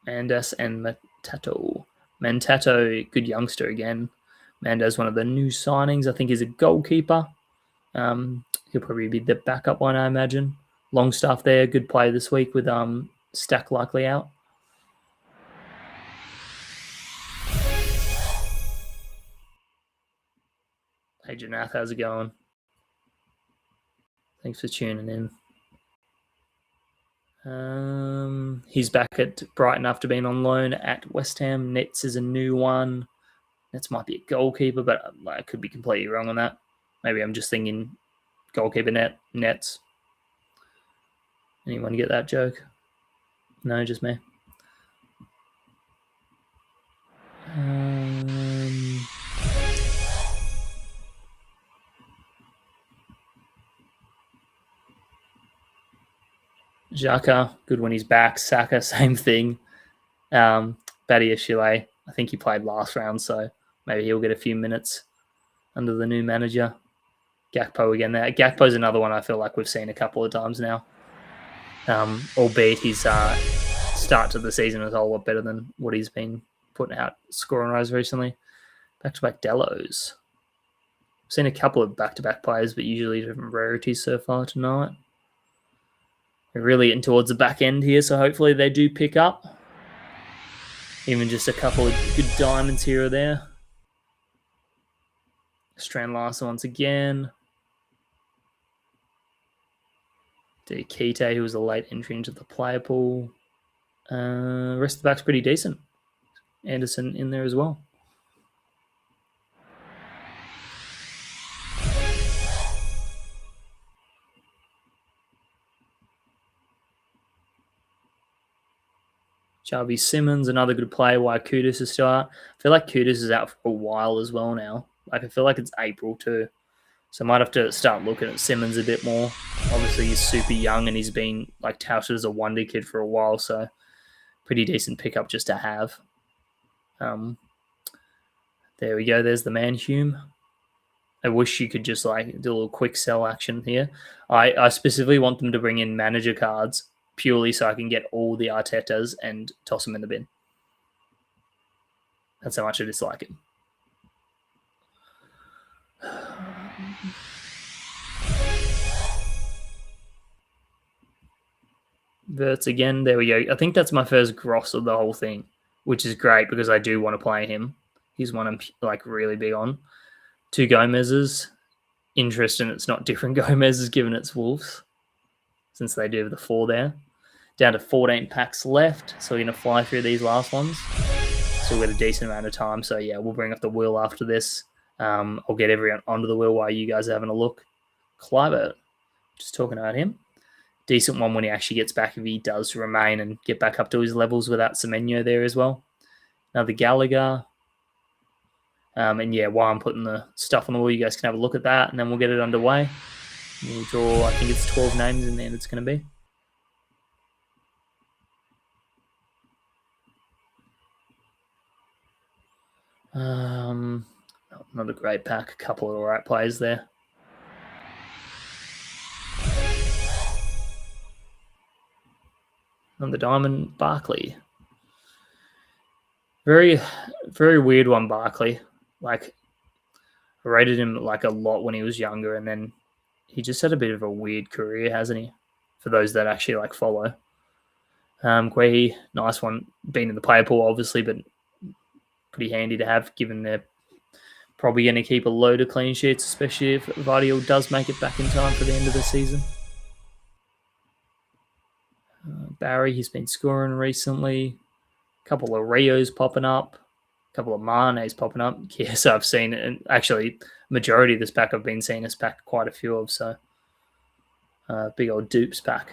Mandas and Matato. Mantato, good youngster again. Mandas, one of the new signings. I think he's a goalkeeper. He'll probably be the backup one, I imagine. Longstaff there, good play this week with Stack likely out. Hey Janath, how's it going? Thanks for tuning in. He's back at Brighton after being on loan at West Ham. Nets is a new one. Nets might be a goalkeeper, but I could be completely wrong on that. Maybe I'm just thinking goalkeeper Nets. Anyone get that joke? No, just me. Xhaka, good when he's back. Saka, same thing. Badiashile, I think he played last round, so maybe he'll get a few minutes under the new manager. Gakpo again there. Gakpo's another one I feel like we've seen a couple of times now. albeit his start to the season was a whole lot better than what he's been putting out scoring rise recently. Back-to-back Delos. I've seen a couple of back-to-back players, but usually different rarities so far tonight. We're really getting towards the back end here, so hopefully they do pick up. Even just a couple of good diamonds here or there. Strand Larson once again. Kite, who was a late entry into the player pool. Rest of the back's pretty decent. Anderson in there as well. Jarvis Simmons, another good player. Why Kudus is still out. I feel like Kudus is out for a while as well now. Like, I feel like it's April too. So I might have to start looking at Simmons a bit more. Obviously, he's super young and he's been like touted as a wonder kid for a while. So pretty decent pickup just to have. There we go. There's the man, Hume. I wish you could just like do a little quick sell action here. I specifically want them to bring in manager cards purely so I can get all the Artetas and toss them in the bin. That's how much I dislike him. Verts again. There we go. I think that's my first gross of the whole thing, which is great because I do want to play him. He's one I'm like really big on. 2 Gomez's. Interesting it's not different Gomez's given it's Wolves, since they do have the 4 there. Down to 14 packs left, so we're going to fly through these last ones. Still got a decent amount of time, so yeah, we'll bring up the wheel after this. I'll get everyone onto the wheel while you guys are having a look. Clivert, just talking about him. Decent one when he actually gets back, if he does remain and get back up to his levels without Semenyo there as well. Another Gallagher. And yeah, while I'm putting the stuff on the wheel, you guys can have a look at that, and then we'll get it underway. We'll draw, I think it's 12 names in the end it's going to be. Not a great pack. A couple of alright players there. On the diamond, Barkley. Very, very weird one, Barkley. Like, I rated him like a lot when he was younger, and then he just had a bit of a weird career, hasn't he? For those that actually like follow. Guehi, nice one. Been in the player pool, obviously, but pretty handy to have, given they're probably going to keep a load of clean sheets, especially if Vardiel does make it back in time for the end of the season. Barry, he's been scoring recently. A couple of Rios popping up. A couple of Mane's popping up. Yes, I've seen it. And actually, majority of this pack I've been seeing us pack quite a few of. So, big old dupes pack.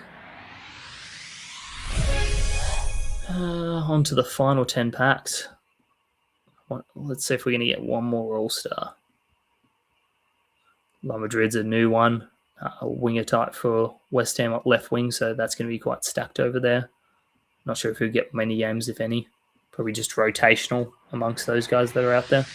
On to the final 10 packs. Let's see if we're going to get one more All-Star. La Madrid's a new one. A winger type for West Ham up left wing, so that's going to be quite stacked over there. Not sure if we'll get many games, if any. Probably just rotational amongst those guys that are out there.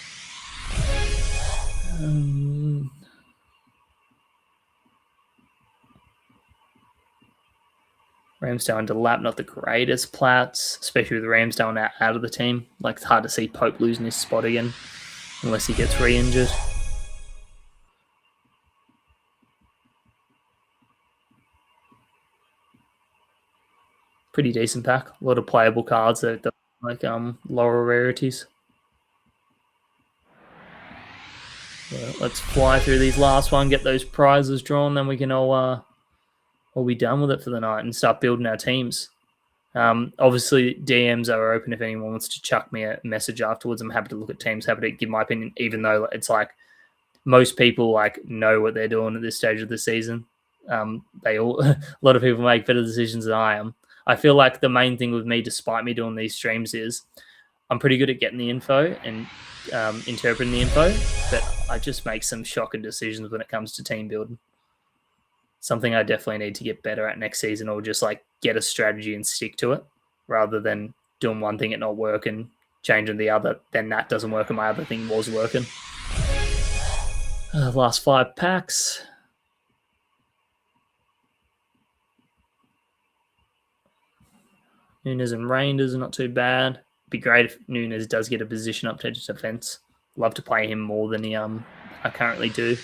Ramsdale into Lap, not the greatest plats, especially with Ramsdale out of the team. Like, it's hard to see Pope losing his spot again, unless he gets re-injured. Pretty decent pack. A lot of playable cards that are like lower rarities. Well, let's fly through these last one, get those prizes drawn, then we can all be done with it for the night and start building our teams. Obviously, DMs are open if anyone wants to chuck me a message afterwards. I'm happy to look at teams, happy to give my opinion, even though it's like most people like know what they're doing at this stage of the season. A lot of people make better decisions than I am. I feel like the main thing with me, despite me doing these streams, is I'm pretty good at getting the info and interpreting the info, but I just make some shocking decisions when it comes to team building. Something I definitely need to get better at next season, or just like get a strategy and stick to it, rather than doing one thing and not working, changing the other, then that doesn't work and my other thing was working. Last 5 packs. Nunes and Reinders are not too bad. Be great if Nunes does get a position up to defense. Love to play him more than I currently do,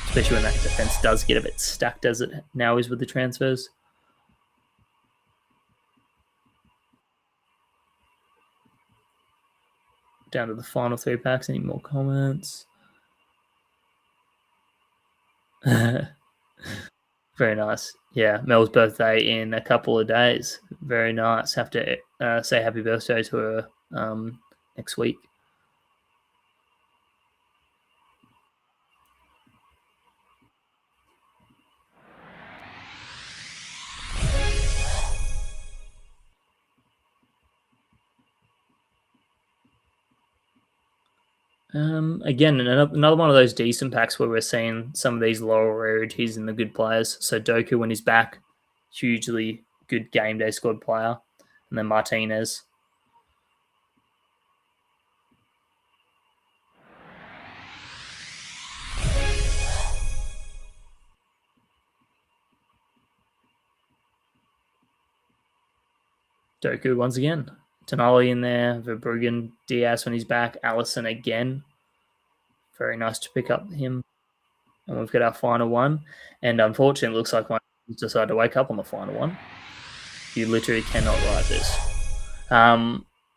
especially when that defense does get a bit stacked as it now is with the transfers. Down to the final 3 packs. Any more comments? Very nice. Yeah, Mel's birthday in a couple of days. Very nice. Have to say happy birthday to her next week. Again, another one of those decent packs where we're seeing some of these lower rarities in the good players. So Doku, when he's back, hugely good game day squad player, and then Martinez. Doku once again. Tonali in there, Verbruggen, Diaz when he's back, Allison again. Very nice to pick up him. And we've got our final one. And unfortunately, it looks like my decided to wake up on the final one. You literally cannot write this.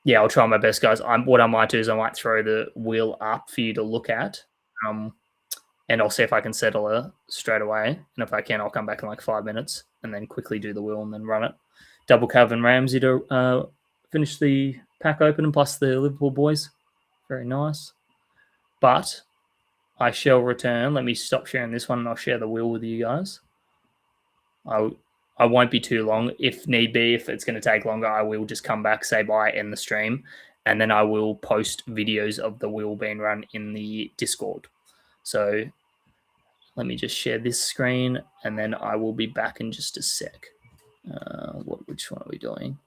Yeah, I'll try my best, guys. What I might do is I might throw the wheel up for you to look at. And I'll see if I can settle it straight away. And if I can, I'll come back in like 5 minutes and then quickly do the wheel and then run it. Double Calvin Ramsey to finish the pack open and plus the Liverpool boys. Very nice. But I shall return. Let me stop sharing this one and I'll share the wheel with you guys. I won't be too long. If need be, if it's going to take longer, I will just come back, say bye, end the stream, and then I will post videos of the wheel being run in the Discord. So let me just share this screen, and then I will be back in just a sec. Which one are we doing?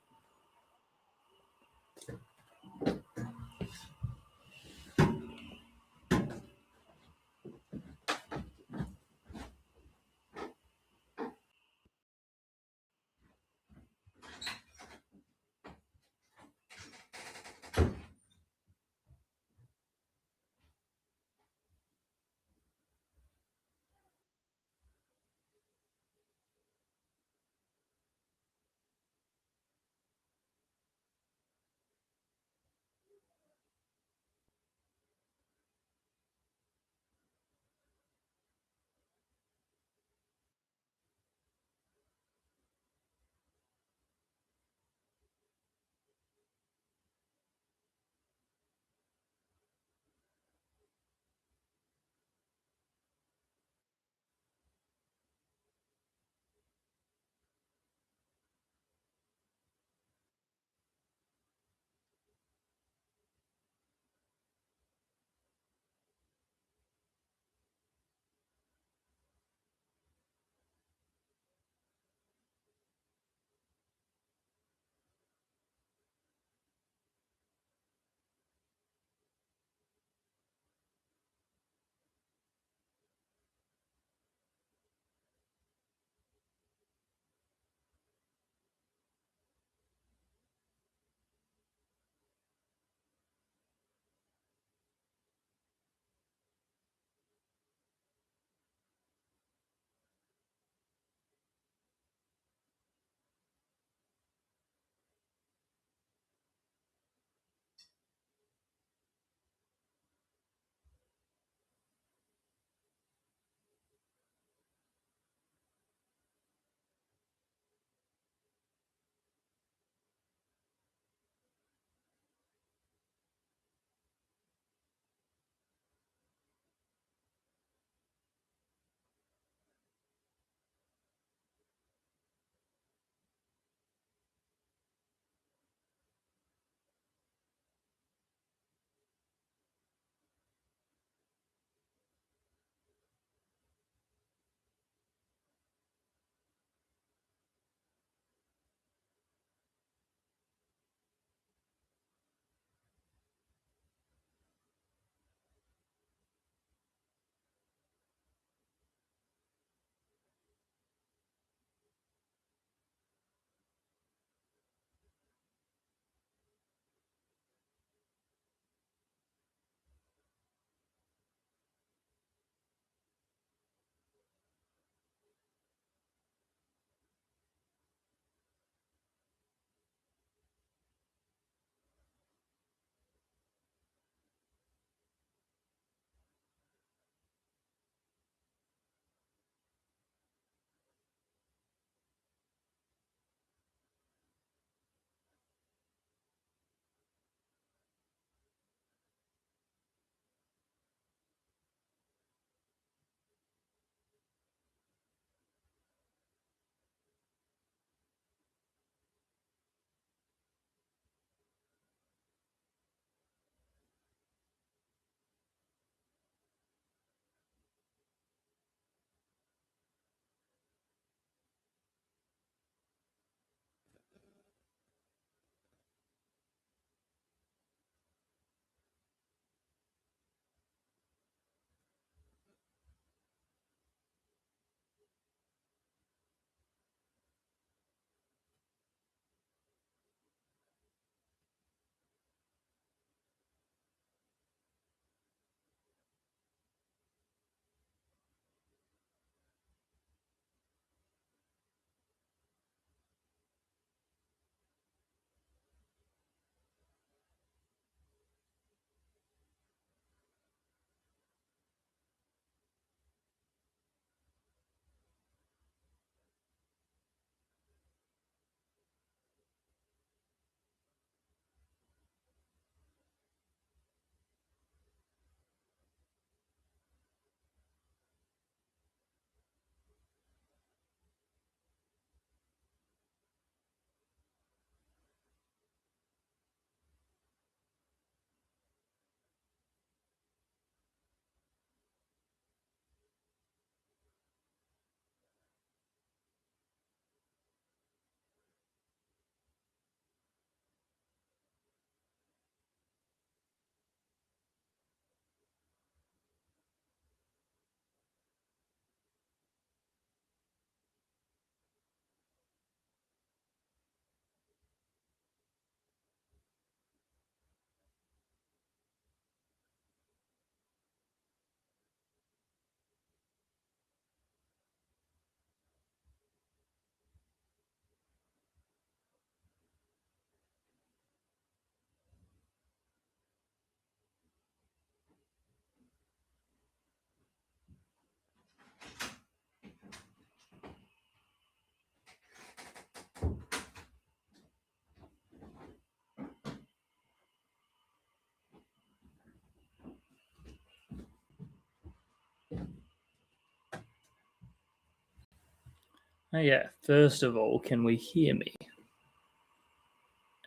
Oh, yeah. First of all, can we hear me?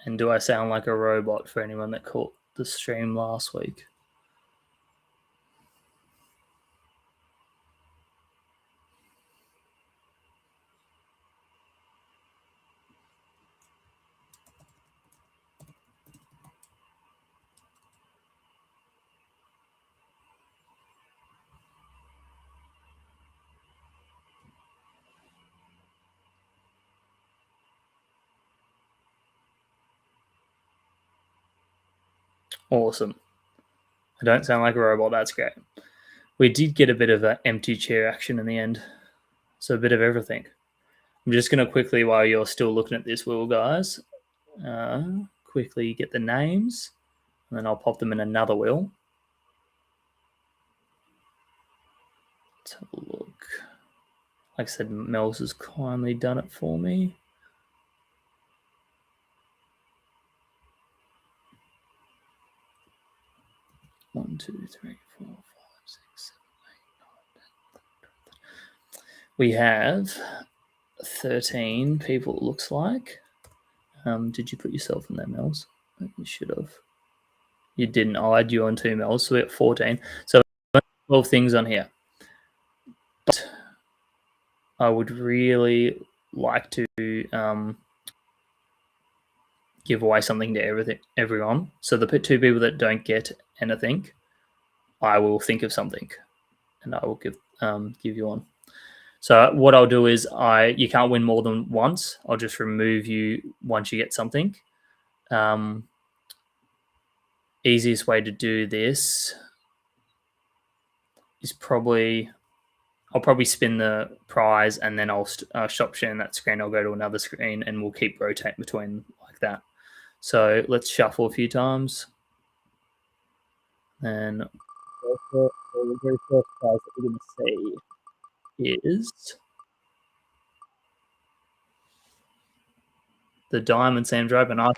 And do I sound like a robot for anyone that caught the stream last week? Awesome. I don't sound like a robot. That's great. We did get a bit of an empty chair action in the end. So a bit of everything. I'm just going to quickly, while you're still looking at this wheel, guys, quickly get the names. And then I'll pop them in another wheel. Let's have a look. Like I said, Mel's has kindly done it for me. One, two, three, 4, 5, 6, 7, 8, 9, 10. We have 13 people, it looks like. Did you put yourself in there, Mels? You should have. You didn't. I'll add you on 2, Mels. So we're at 14. So 12 things on here. But I would really like to give away something to everyone. So the 2 people that don't get anything, I will think of something, and I will give you one. So what I'll do is you can't win more than once. I'll just remove you once you get something. Easiest way to do this is I'll probably spin the prize and then I'll stop sharing that screen. I'll go to another screen and we'll keep rotating between like that. So let's shuffle a few times. And the very first prize that we're going to see is the Diamond Sam Drive. And I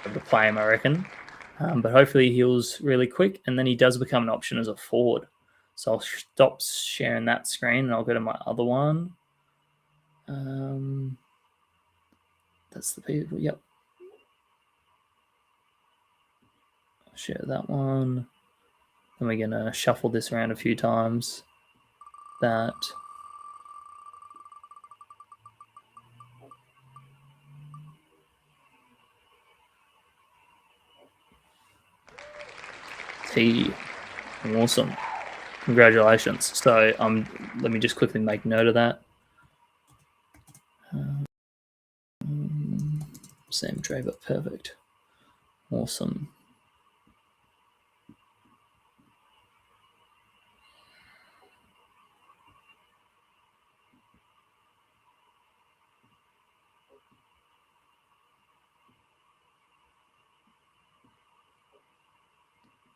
to play him, I reckon. But hopefully he heals really quick, and then he does become an option as a forward. So I'll stop sharing that screen, and I'll go to my other one. That's the people. Yep. I'll share that one. Then we're gonna shuffle this around a few times. That. T. Awesome. Congratulations. So let me just quickly make note of that. Sam Draper, perfect. Awesome.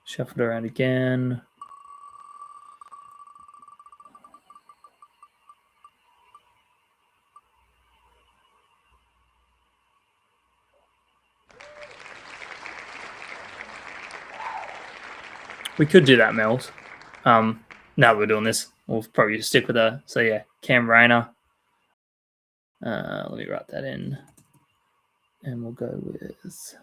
Shuffle it around again. We could do that, Mels. Now that we're doing this, we'll probably just stick with her. So yeah, Cam Rayner. Let me write that in. And we'll go with...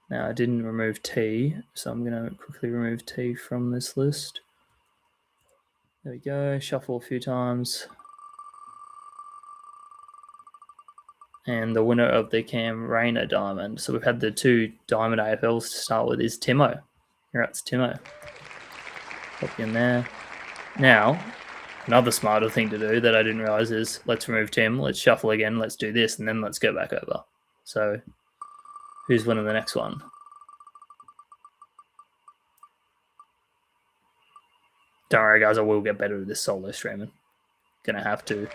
Now, I didn't remove T, so I'm going to quickly remove T from this list. There we go. Shuffle a few times. And the winner of the Cam Rayner Diamond. So we've had the 2 Diamond AFLs to start with is Timo. Congrats, Timo. Pop you in there. Now, another smarter thing to do that I didn't realize is let's remove Tim, let's shuffle again, let's do this, and then let's go back over. So who's winning the next one? Don't worry, guys, I will get better at this solo streaming. Gonna have to,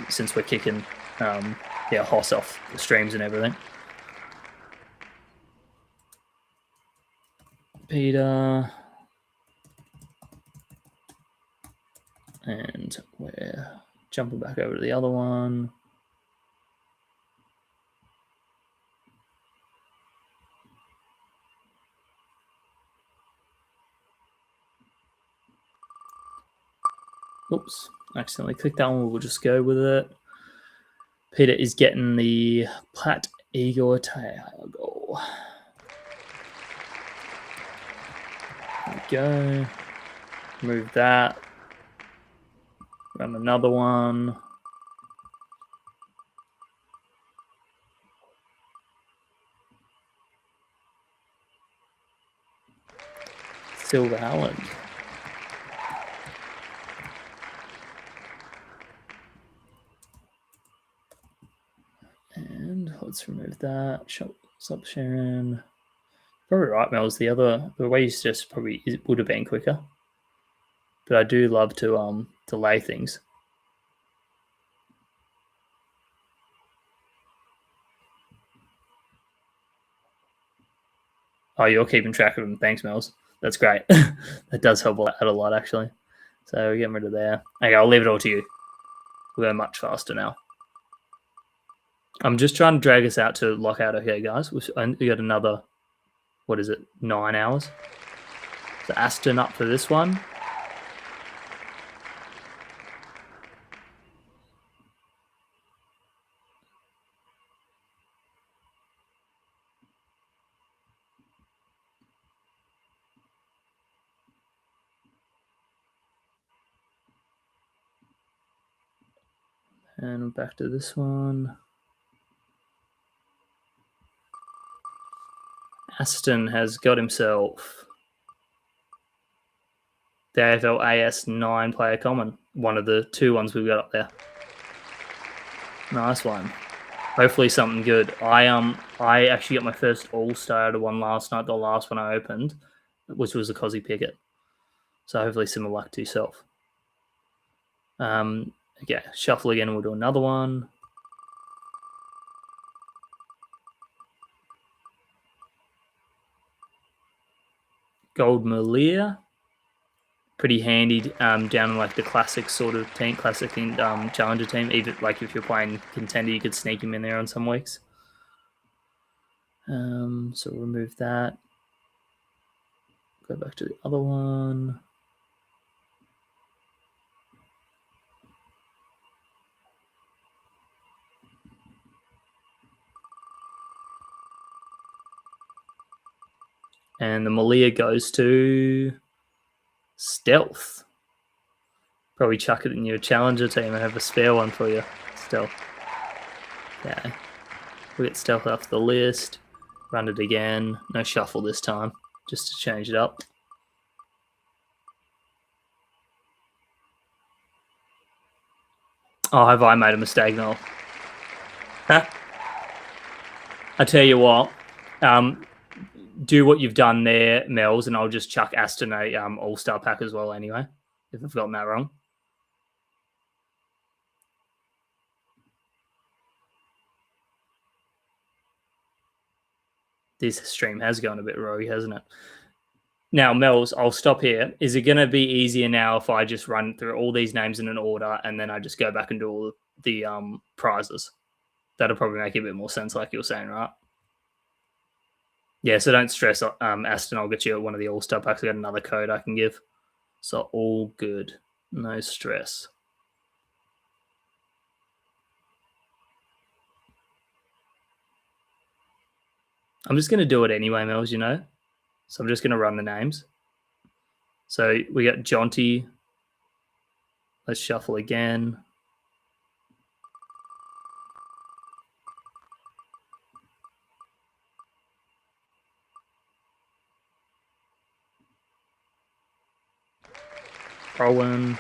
since we're kicking Hoss off the streams and everything. Peter. And we're Jumping back over to the other one. Oops, accidentally clicked that one. We'll just go with it. Peter is getting the Plat Igor Tiago. There we go. Move that. Run another one. Silver Howland. And let's remove that. Stop sharing. Probably right, Mel. The way you suggest probably would have been quicker. But I do love to delay things. Oh, you're keeping track of them. Thanks, Mels. That's great. That does help out a lot, actually. So we're getting rid of there. Okay, I'll leave it all to you. We'll go much faster now. I'm just trying to drag us out to lockout. Okay, guys. We got another, 9 hours? So Aston up for this one. And back to this one. Aston has got himself the AFL AS 9 player common. One of the 2 ones we've got up there. Nice one. Hopefully something good. I actually got my first All-Star out of one last night, the last one I opened, which was a Cozzy Pickett. So hopefully similar luck to yourself. Okay, shuffle again, we'll do another one. Gold Malia. Pretty handy down in like the classic sort of team, classic challenger team. Even like if you're playing contender, you could sneak him in there on some weeks. So remove that. Go back to the other one. And the Malia goes to Stealth. Probably chuck it in your challenger team and have a spare one for you. Stealth. Okay. We'll get Stealth off the list. Run it again. No shuffle this time. Just to change it up. Oh, have I made a mistake, Noel? Huh? I tell you what. Do what you've done there, Mel's, and I'll just chuck Aston a All-Star pack as well anyway, if I've gotten that wrong. This stream has gone a bit rogue, hasn't it? Now, Mel's, I'll stop here. Is it going to be easier now if I just run through all these names in an order and then I just go back and do all the prizes? That'll probably make a bit more sense, like you were saying, right? Yeah, so don't stress, Aston. I'll get you one of the All-Star packs. I got another code I can give. So all good. No stress. I'm just going to do it anyway, Mels, you know? So I'm just going to run the names. So we got Jonty. Let's shuffle again. Rowan.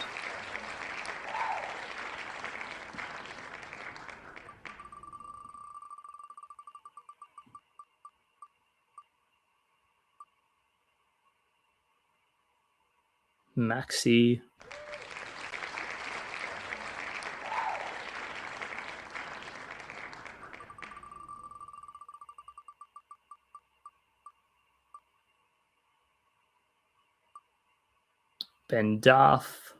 Maxi. Ben Duff.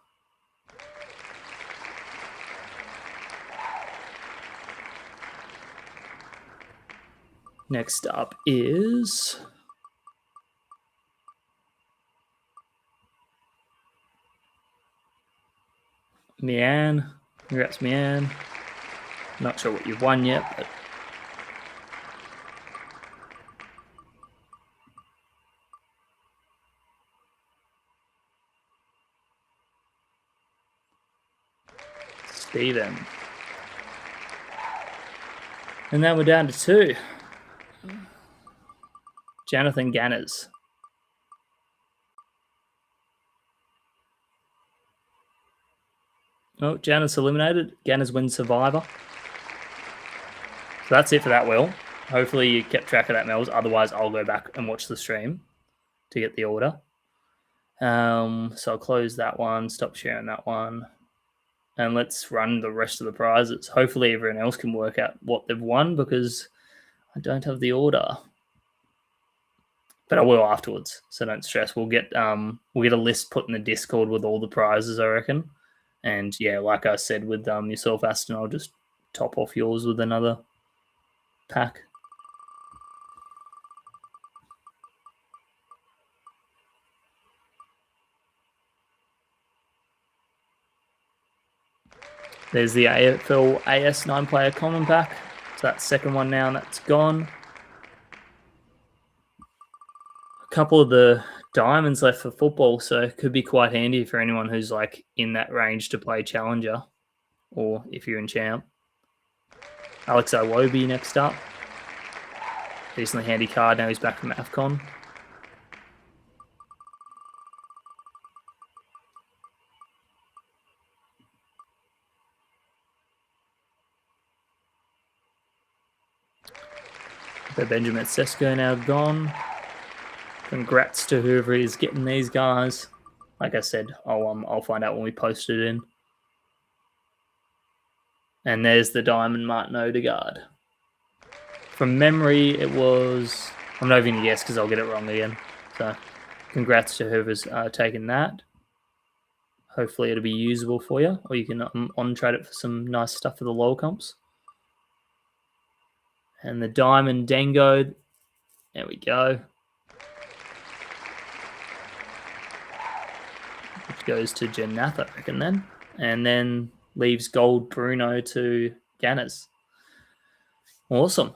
Next up is Mian. Congrats, Mian. Not sure what you've won yet, but Steven. And then we're down to 2. Jonathan Ganners. Oh, Janice eliminated. Ganners wins Survivor. So that's it for that, Will. Hopefully you kept track of that, Mel's. Otherwise, I'll go back and watch the stream to get the order. So I'll close that one, stop sharing that one. And let's run the rest of the prizes. Hopefully everyone else can work out what they've won because I don't have the order. But I will afterwards, so don't stress. We'll get a list put in the Discord with all the prizes, I reckon. And yeah, like I said with yourself, Aston, I'll just top off yours with another pack. There's the AFL AS 9-player common pack. So that's second one now, and that's gone. A couple of the diamonds left for football, so it could be quite handy for anyone who's like in that range to play Challenger, or if you're in Champ. Alex Iwobi next up. Decently handy card. Now he's back from AFCON. The Benjamin Sesko now gone. Congrats to whoever is getting these guys. Like I said, I'll find out when we post it in. And there's the Diamond Martin Odegaard. From memory, it was... I'm not even going to guess because I'll get it wrong again. So, congrats to whoever's taken that. Hopefully it'll be usable for you, or you can on-trade it for some nice stuff for the lower comps. And the Diamond Dango, there we go. Which goes to Jenath, I reckon, then. And then leaves Gold Bruno to Ganners. Awesome.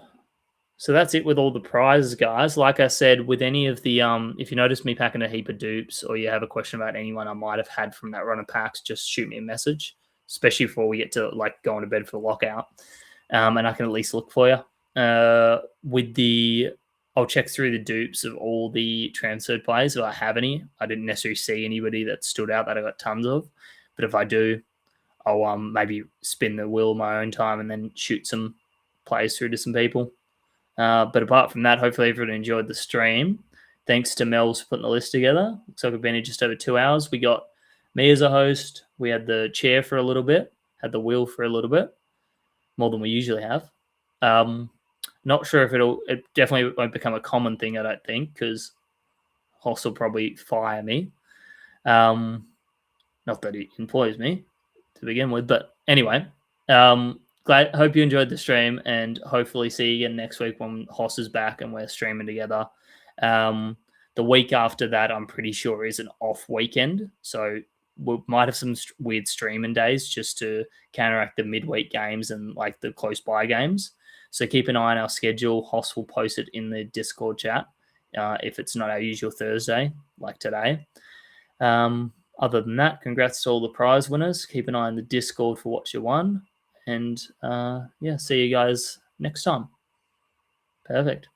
So that's it with all the prizes, guys. Like I said, with any of the, if you notice me packing a heap of dupes or you have a question about anyone I might have had from that run of packs, just shoot me a message, especially before we get to like going to bed for the lockout. And I can at least look for you. I'll check through the dupes of all the transferred players if I have any. I didn't necessarily see anybody that stood out that I got tons of, but if I do, I'll maybe spin the wheel my own time and then shoot some players through to some people. But apart from that, hopefully everyone enjoyed the stream. Thanks to Mel's for putting the list together. Looks like we've been in just over 2 hours. We got me as a host. We had the chair for a little bit, had the wheel for a little bit, more than we usually have. Not sure if it definitely won't become a common thing, I don't think, because Hoss will probably fire me. Not that he employs me to begin with, but anyway, hope you enjoyed the stream, and hopefully see you again next week when Hoss is back and we're streaming together. The week after that, I'm pretty sure is an off weekend, so we might have some weird streaming days just to counteract the midweek games and like the close by games. So keep an eye on our schedule. Hoss will post it in the Discord chat if it's not our usual Thursday like today. Other than that, congrats to all the prize winners. Keep an eye on the Discord for what you won. And yeah, see you guys next time. Perfect.